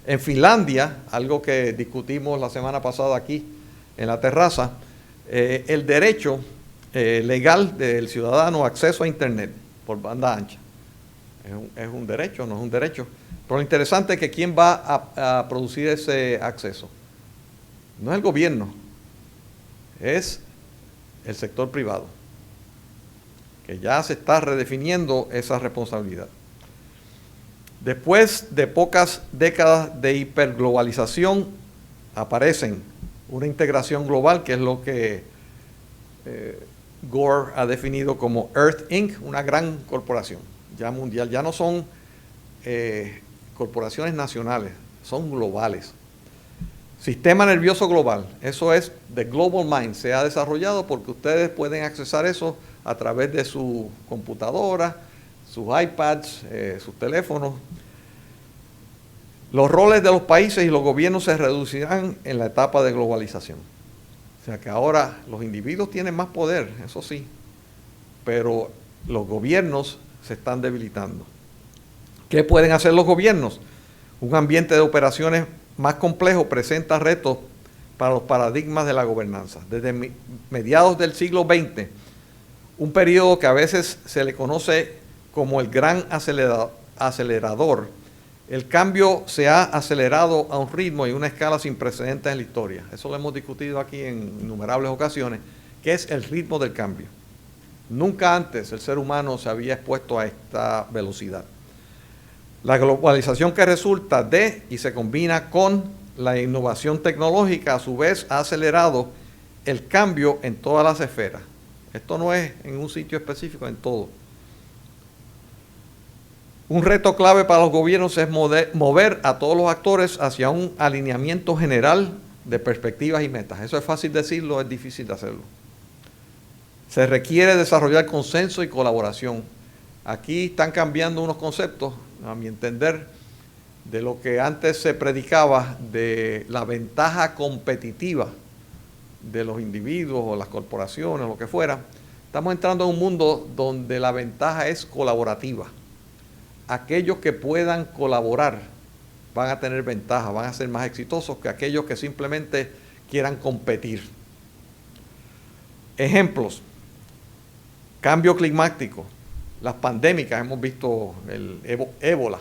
Speaker 1: en Finlandia, algo que discutimos la semana pasada aquí en la terraza, el derecho legal del ciudadano a acceso a Internet por banda ancha. Es un derecho, no es un derecho. Pero lo interesante es que ¿quién va a producir ese acceso? No es el gobierno, es el sector privado, que ya se está redefiniendo esa responsabilidad. Después de pocas décadas de hiperglobalización, aparecen una integración global, que es lo que Gore ha definido como Earth Inc., una gran corporación ya mundial. Ya no son corporaciones nacionales, son globales. Sistema nervioso global, eso es The Global Mind, se ha desarrollado porque ustedes pueden accesar eso a través de su computadora, sus iPads, sus teléfonos. Los roles de los países y los gobiernos se reducirán en la etapa de globalización. O sea que ahora los individuos tienen más poder, eso sí, pero los gobiernos se están debilitando. ¿Qué pueden hacer los gobiernos? Un ambiente de operaciones más complejo presenta retos para los paradigmas de la gobernanza. Desde mediados del siglo XX, un periodo que a veces se le conoce como el gran acelerador, el cambio se ha acelerado a un ritmo y una escala sin precedentes en la historia. Eso lo hemos discutido aquí en innumerables ocasiones, que es el ritmo del cambio. Nunca antes el ser humano se había expuesto a esta velocidad. La globalización que resulta de y se combina con la innovación tecnológica, a su vez, ha acelerado el cambio en todas las esferas. Esto no es en un sitio específico, en todo. Un reto clave para los gobiernos es mover a todos los actores hacia un alineamiento general de perspectivas y metas. Eso es fácil decirlo, es difícil de hacerlo. Se requiere desarrollar consenso y colaboración. Aquí están cambiando unos conceptos, a mi entender, de lo que antes se predicaba de la ventaja competitiva de los individuos o las corporaciones, lo que fuera. Estamos entrando en un mundo donde la ventaja es colaborativa. Aquellos que puedan colaborar van a tener ventaja, van a ser más exitosos que aquellos que simplemente quieran competir. Ejemplos: cambio climático, las pandémicas, hemos visto el ébola.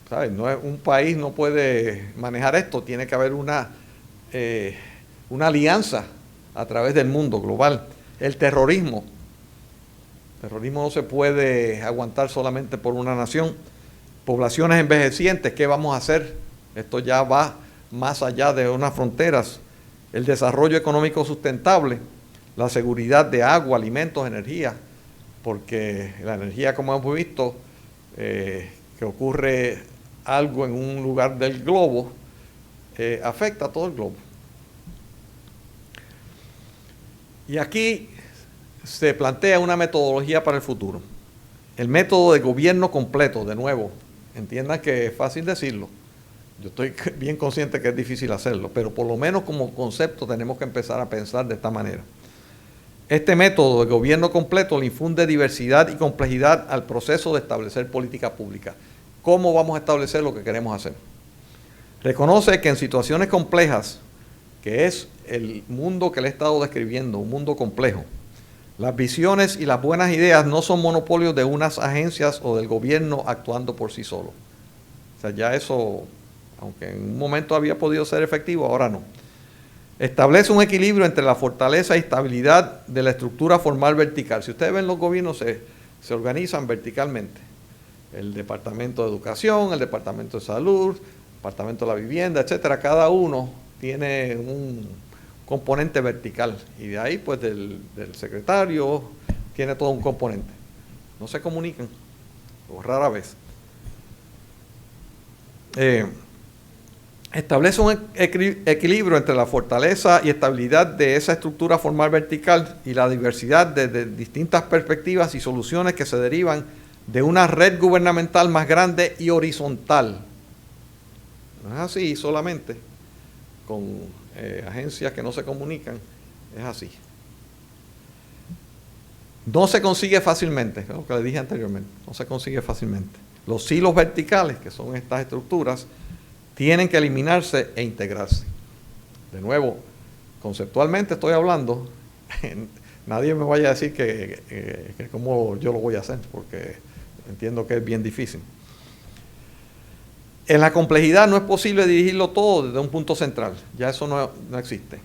Speaker 1: ¿Sabes? Un país no puede manejar esto, tiene que haber una alianza a través del mundo global. El terrorismo. El terrorismo no se puede aguantar solamente por una nación. Poblaciones envejecientes, ¿qué vamos a hacer? Esto ya va más allá de unas fronteras. El desarrollo económico sustentable, la seguridad de agua, alimentos, energía, porque la energía, como hemos visto, que ocurre algo en un lugar del globo, afecta a todo el globo. Y aquí se plantea una metodología para el futuro. El método de gobierno completo, de nuevo, entiendan que es fácil decirlo. Yo estoy bien consciente que es difícil hacerlo, pero por lo menos como concepto tenemos que empezar a pensar de esta manera. Este método de gobierno completo le infunde diversidad y complejidad al proceso de establecer política pública. ¿Cómo vamos a establecer lo que queremos hacer? Reconoce que en situaciones complejas, que es el mundo que le he estado describiendo, un mundo complejo, las visiones y las buenas ideas no son monopolios de unas agencias o del gobierno actuando por sí solo. O sea, ya eso, aunque en un momento había podido ser efectivo, ahora no. Establece un equilibrio entre la fortaleza y estabilidad de la estructura formal vertical. Si ustedes ven, los gobiernos se organizan verticalmente. El Departamento de Educación, el Departamento de Salud, el Departamento de la Vivienda, etcétera. Cada uno tiene un componente vertical. Y de ahí, pues, del secretario tiene todo un componente. No se comunican, o rara vez. Establece un equilibrio entre la fortaleza y estabilidad de esa estructura formal vertical y la diversidad de distintas perspectivas y soluciones que se derivan de una red gubernamental más grande y horizontal. No es así solamente, con agencias que no se comunican, es así. No se consigue fácilmente, es lo que le dije anteriormente, no se consigue fácilmente. Los silos verticales, que son estas estructuras, tienen que eliminarse e integrarse. De nuevo, conceptualmente estoy hablando, nadie me vaya a decir que cómo yo lo voy a hacer, porque entiendo que es bien difícil. En la complejidad no es posible dirigirlo todo desde un punto central, ya eso no existe.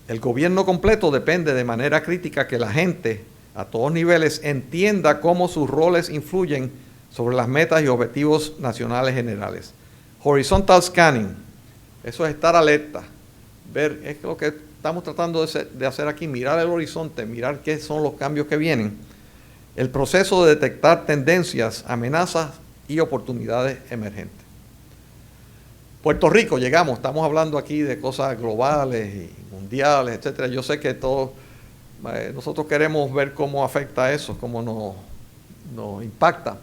Speaker 1: El gobierno completo depende de manera crítica que la gente a todos niveles entienda cómo sus roles influyen sobre las metas y objetivos nacionales generales. Horizontal scanning, eso es estar alerta, ver, es lo que estamos tratando de hacer aquí, mirar el horizonte, mirar qué son los cambios que vienen. El proceso de detectar tendencias, amenazas y oportunidades emergentes. Puerto Rico, llegamos, estamos hablando aquí de cosas globales y mundiales, etcétera. Yo sé que todos, nosotros queremos ver cómo afecta eso, cómo nos impacta.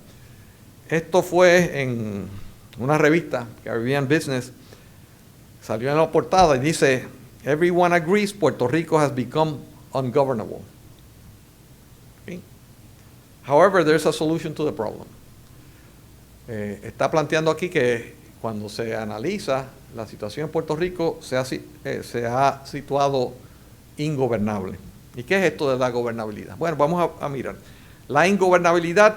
Speaker 1: Esto fue en una revista, Caribbean Business, salió en la portada y dice, "Everyone agrees Puerto Rico has become ungovernable. Okay. However, there's a solution to the problem." Está planteando aquí que cuando se analiza la situación en Puerto Rico se ha situado ingobernable. ¿Y qué es esto de la gobernabilidad? Bueno, vamos a mirar. La ingobernabilidad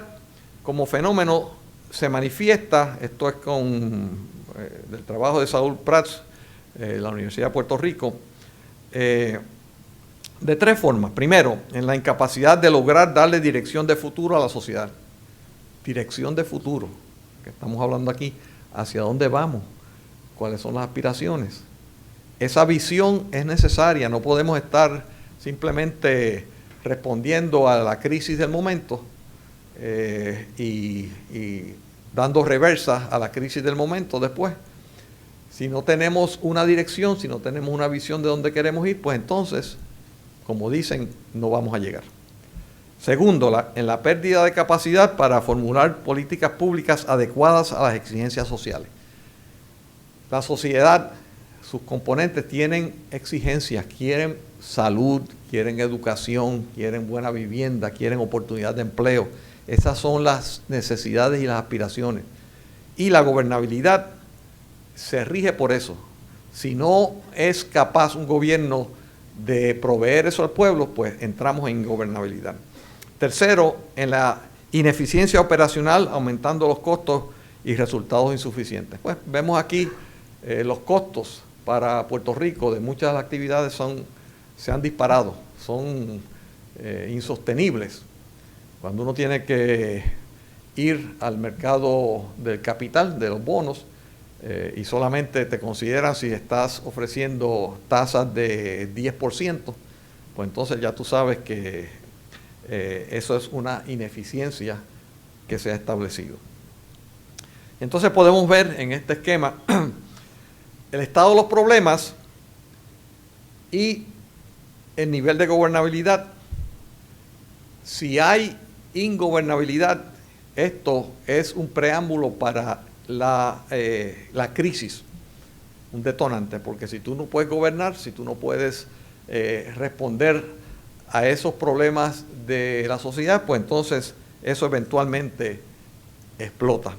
Speaker 1: como fenómeno se manifiesta, esto es del trabajo de Saúl Prats, la Universidad de Puerto Rico, de tres formas. Primero, en la incapacidad de lograr darle dirección de futuro a la sociedad. Dirección de futuro, que estamos hablando aquí. ¿Hacia dónde vamos? ¿Cuáles son las aspiraciones? Esa visión es necesaria, no podemos estar simplemente respondiendo a la crisis del momento y dando reversas a la crisis del momento después. Si no tenemos una dirección, si no tenemos una visión de dónde queremos ir, pues entonces, como dicen, no vamos a llegar. Segundo, en la pérdida de capacidad para formular políticas públicas adecuadas a las exigencias sociales. La sociedad, sus componentes tienen exigencias, quieren salud, quieren educación, quieren buena vivienda, quieren oportunidad de empleo. Esas son las necesidades y las aspiraciones. Y la gobernabilidad se rige por eso. Si no es capaz un gobierno de proveer eso al pueblo, pues entramos en ingobernabilidad. Tercero, en la ineficiencia operacional, aumentando los costos y resultados insuficientes. Pues vemos aquí los costos para Puerto Rico de muchas de las actividades se han disparado, son insostenibles. Cuando uno tiene que ir al mercado del capital, de los bonos, y solamente te consideran si estás ofreciendo tasas de 10%, pues entonces ya tú sabes que eso es una ineficiencia que se ha establecido. Entonces podemos ver en este esquema el estado de los problemas y el nivel de gobernabilidad. Si hay ingobernabilidad, esto es un preámbulo para la crisis, un detonante, porque si tú no puedes gobernar, si tú no puedes responder a esos problemas de la sociedad, pues entonces eso eventualmente explota.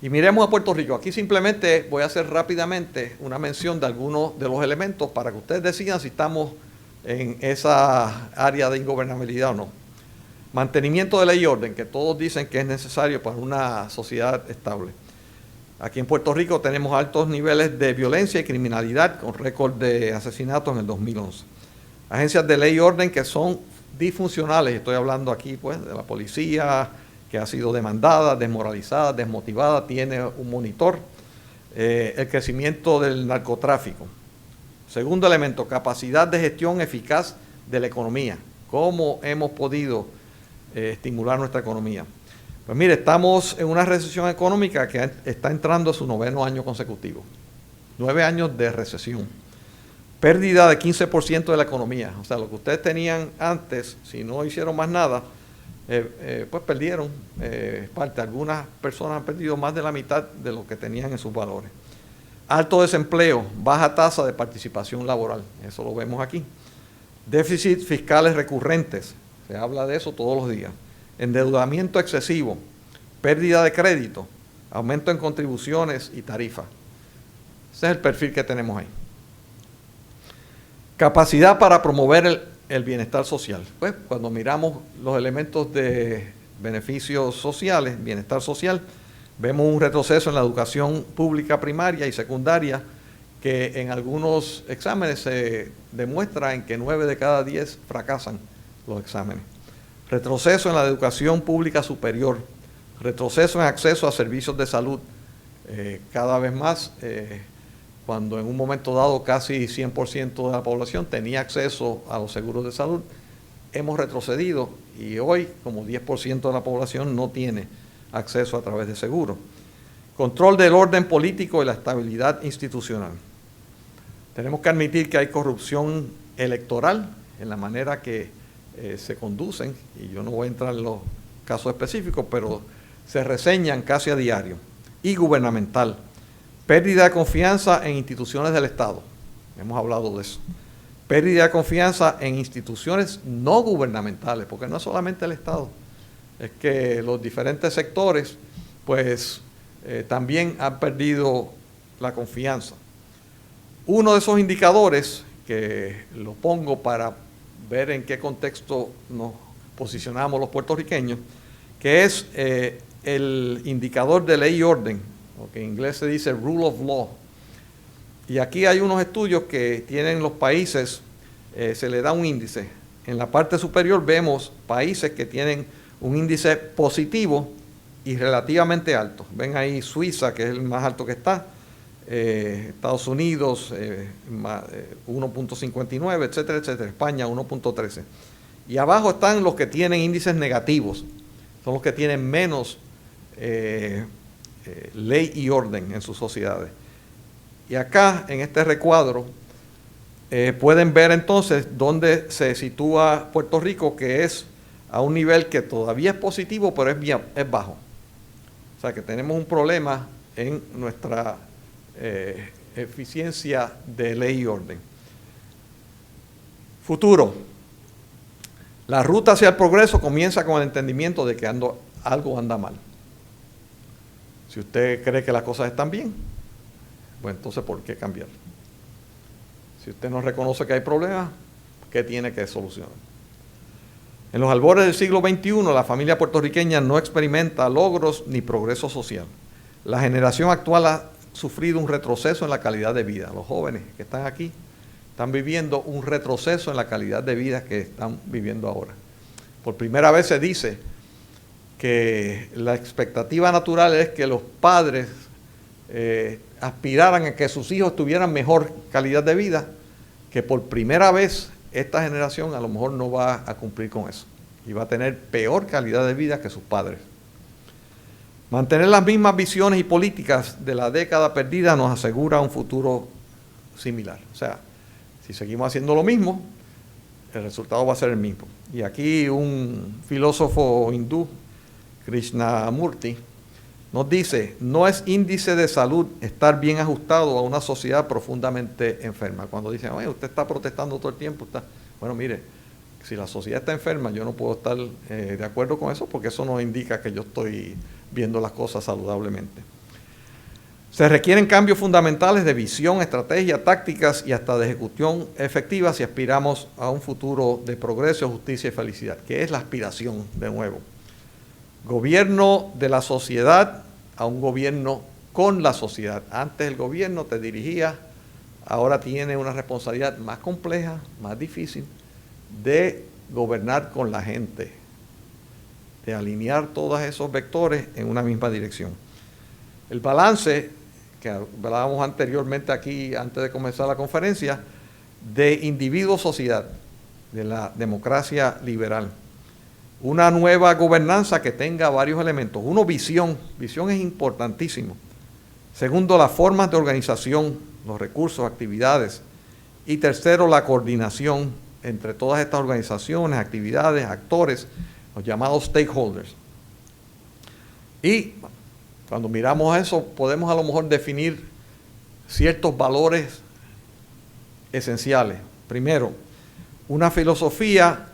Speaker 1: Y miremos a Puerto Rico. Aquí simplemente voy a hacer rápidamente una mención de algunos de los elementos para que ustedes decidan si estamos en esa área de ingobernabilidad o no. Mantenimiento de ley y orden, que todos dicen que es necesario para una sociedad estable. Aquí en Puerto Rico tenemos altos niveles de violencia y criminalidad, con récord de asesinatos en el 2011. Agencias de ley y orden que son disfuncionales, estoy hablando aquí pues de la policía que ha sido demandada, desmoralizada, desmotivada, tiene un monitor. El crecimiento del narcotráfico. Segundo elemento, capacidad de gestión eficaz de la economía. ¿Cómo hemos podido estimular nuestra economía? Pues mire, estamos en una recesión económica que está entrando a su 9º año consecutivo. 9 años de recesión. Pérdida de 15% de la economía. O sea, lo que ustedes tenían antes, si no hicieron más nada, pues perdieron parte. Algunas personas han perdido más de la mitad de lo que tenían en sus valores. Alto desempleo, baja tasa de participación laboral. Eso lo vemos aquí. Déficits fiscales recurrentes. Se habla de eso todos los días. Endeudamiento excesivo, pérdida de crédito, aumento en contribuciones y tarifas. Ese es el perfil que tenemos ahí. Capacidad para promover el bienestar social. Pues cuando miramos los elementos de beneficios sociales, bienestar social, vemos un retroceso en la educación pública primaria y secundaria que en algunos exámenes se demuestra en que 9 de cada 10 fracasan los exámenes. Retroceso en la educación pública superior, retroceso en acceso a servicios de salud, cada vez más, cuando en un momento dado casi 100% de la población tenía acceso a los seguros de salud, hemos retrocedido y hoy como 10% de la población no tiene acceso a través de seguros. Control del orden político y la estabilidad institucional. Tenemos que admitir que hay corrupción electoral en la manera que se conducen, y yo no voy a entrar en los casos específicos, pero se reseñan casi a diario. Y gubernamental. Pérdida de confianza en instituciones del Estado. Hemos hablado de eso. Pérdida de confianza en instituciones no gubernamentales, porque no es solamente el Estado, es que los diferentes sectores, pues, también han perdido la confianza. Uno de esos indicadores, que lo pongo para ver en qué contexto nos posicionamos los puertorriqueños, que es el indicador de ley y orden, o que en inglés se dice rule of law. Y aquí hay unos estudios que tienen los países, se le da un índice. En la parte superior vemos países que tienen un índice positivo y relativamente alto. Ven ahí Suiza, que es el más alto que está, Estados Unidos 1.59, etcétera, etcétera. España 1.13. Y abajo están los que tienen índices negativos, son los que tienen menos ley y orden en sus sociedades. Y acá, en este recuadro, pueden ver entonces dónde se sitúa Puerto Rico, que es a un nivel que todavía es positivo, pero es bajo. O sea que tenemos un problema en nuestra eficiencia de ley y orden. Futuro. La ruta hacia el progreso comienza con el entendimiento de que algo anda mal. Si usted cree que las cosas están bien, pues entonces ¿por qué cambiar? Si usted no reconoce que hay problemas, ¿qué tiene que solucionar? En los albores del siglo XXI, la familia puertorriqueña no experimenta logros ni progreso social. La generación actual ha sufrido un retroceso en la calidad de vida. Los jóvenes que están aquí están viviendo un retroceso en la calidad de vida que están viviendo ahora. Por primera vez se dice que la expectativa natural es que los padres aspiraran a que sus hijos tuvieran mejor calidad de vida, que por primera vez esta generación a lo mejor no va a cumplir con eso y va a tener peor calidad de vida que sus padres. Mantener las mismas visiones y políticas de la década perdida nos asegura un futuro similar. O sea, si seguimos haciendo lo mismo, el resultado va a ser el mismo. Y aquí un filósofo hindú, Krishnamurti, nos dice: no es índice de salud estar bien ajustado a una sociedad profundamente enferma. Cuando dicen, oye, usted está protestando todo el tiempo, bueno, mire, si la sociedad está enferma, yo no puedo estar de acuerdo con eso, porque eso no indica que yo estoy viendo las cosas saludablemente. Se requieren cambios fundamentales de visión, estrategia, tácticas y hasta de ejecución efectiva si aspiramos a un futuro de progreso, justicia y felicidad, que es la aspiración de nuevo. Gobierno de la sociedad a un gobierno con la sociedad. Antes el gobierno te dirigía, ahora tiene una responsabilidad más compleja, más difícil, de gobernar con la gente, de alinear todos esos vectores en una misma dirección. El balance, que hablábamos anteriormente aquí, antes de comenzar la conferencia, de individuo-sociedad, de la democracia liberal. Una nueva gobernanza que tenga varios elementos. Uno, visión. Visión es importantísimo. Segundo, las formas de organización, los recursos, actividades. Y tercero, la coordinación entre todas estas organizaciones, actividades, actores, los llamados stakeholders. Y cuando miramos eso, podemos a lo mejor definir ciertos valores esenciales. Primero, una filosofía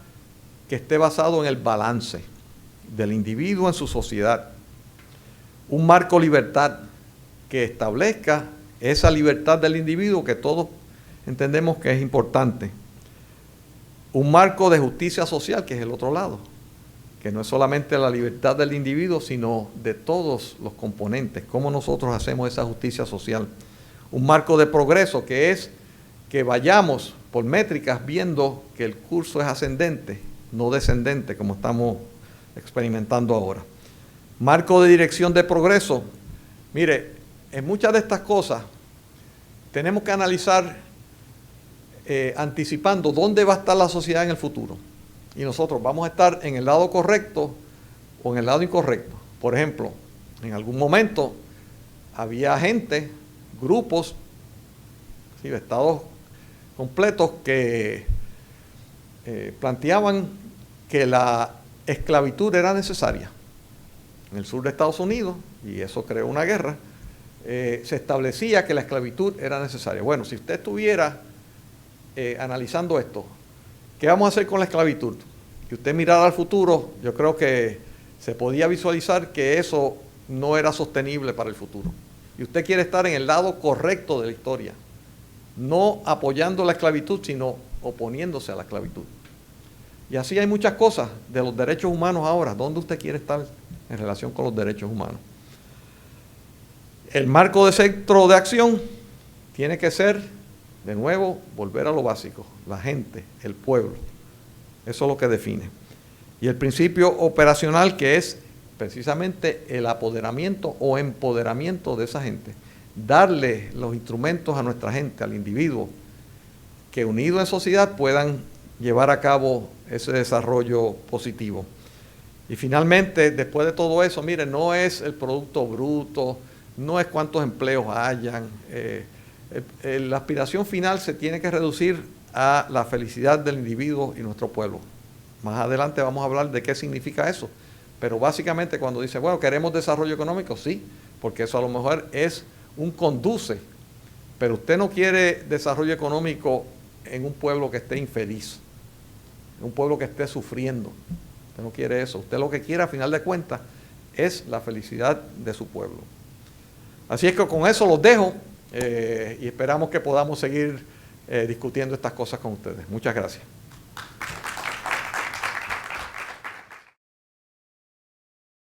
Speaker 1: que esté basado en el balance del individuo en su sociedad. Un marco libertad que establezca esa libertad del individuo que todos entendemos que es importante. Un marco de justicia social, que es el otro lado, que no es solamente la libertad del individuo, sino de todos los componentes, cómo nosotros hacemos esa justicia social. un marco de progreso, que es que vayamos por métricas viendo que el curso es ascendente, no descendente, como estamos experimentando ahora. Marco de dirección de progreso. Mire, en muchas de estas cosas tenemos que analizar anticipando dónde va a estar la sociedad en el futuro. Y nosotros vamos a estar en el lado correcto o en el lado incorrecto. Por ejemplo, en algún momento había gente, grupos, ¿sí?, estados completos que planteaban que la esclavitud era necesaria. En el sur de Estados Unidos, y eso creó una guerra, se establecía que la esclavitud era necesaria. Bueno, si usted estuviera analizando esto, ¿qué vamos a hacer con la esclavitud? Que usted mirara al futuro, yo creo que se podía visualizar que eso no era sostenible para el futuro. Y usted quiere estar en el lado correcto de la historia, no apoyando la esclavitud, sino oponiéndose a la esclavitud. Y así hay muchas cosas de los derechos humanos ahora. ¿Dónde usted quiere estar en relación con los derechos humanos? El marco de centro de acción tiene que ser, de nuevo, volver a lo básico, la gente, el pueblo. Eso es lo que define. Y el principio operacional, que es precisamente el apoderamiento o empoderamiento de esa gente. Darle los instrumentos a nuestra gente, al individuo, que unido en sociedad puedan llevar a cabo ese desarrollo positivo. Y finalmente, después de todo eso, miren, no es el producto bruto, no es cuántos empleos hayan. La aspiración final se tiene que reducir a la felicidad del individuo y nuestro pueblo. Más adelante vamos a hablar de qué significa eso. Pero básicamente cuando dice, bueno, ¿queremos desarrollo económico? Sí, porque eso a lo mejor es un conduce. Pero usted no quiere desarrollo económico en un pueblo que esté infeliz, en un pueblo que esté sufriendo. Usted no quiere eso. Usted lo que quiere, a final de cuentas, es la felicidad de su pueblo. Así es que con eso los dejo y esperamos que podamos seguir discutiendo estas cosas con ustedes. Muchas gracias.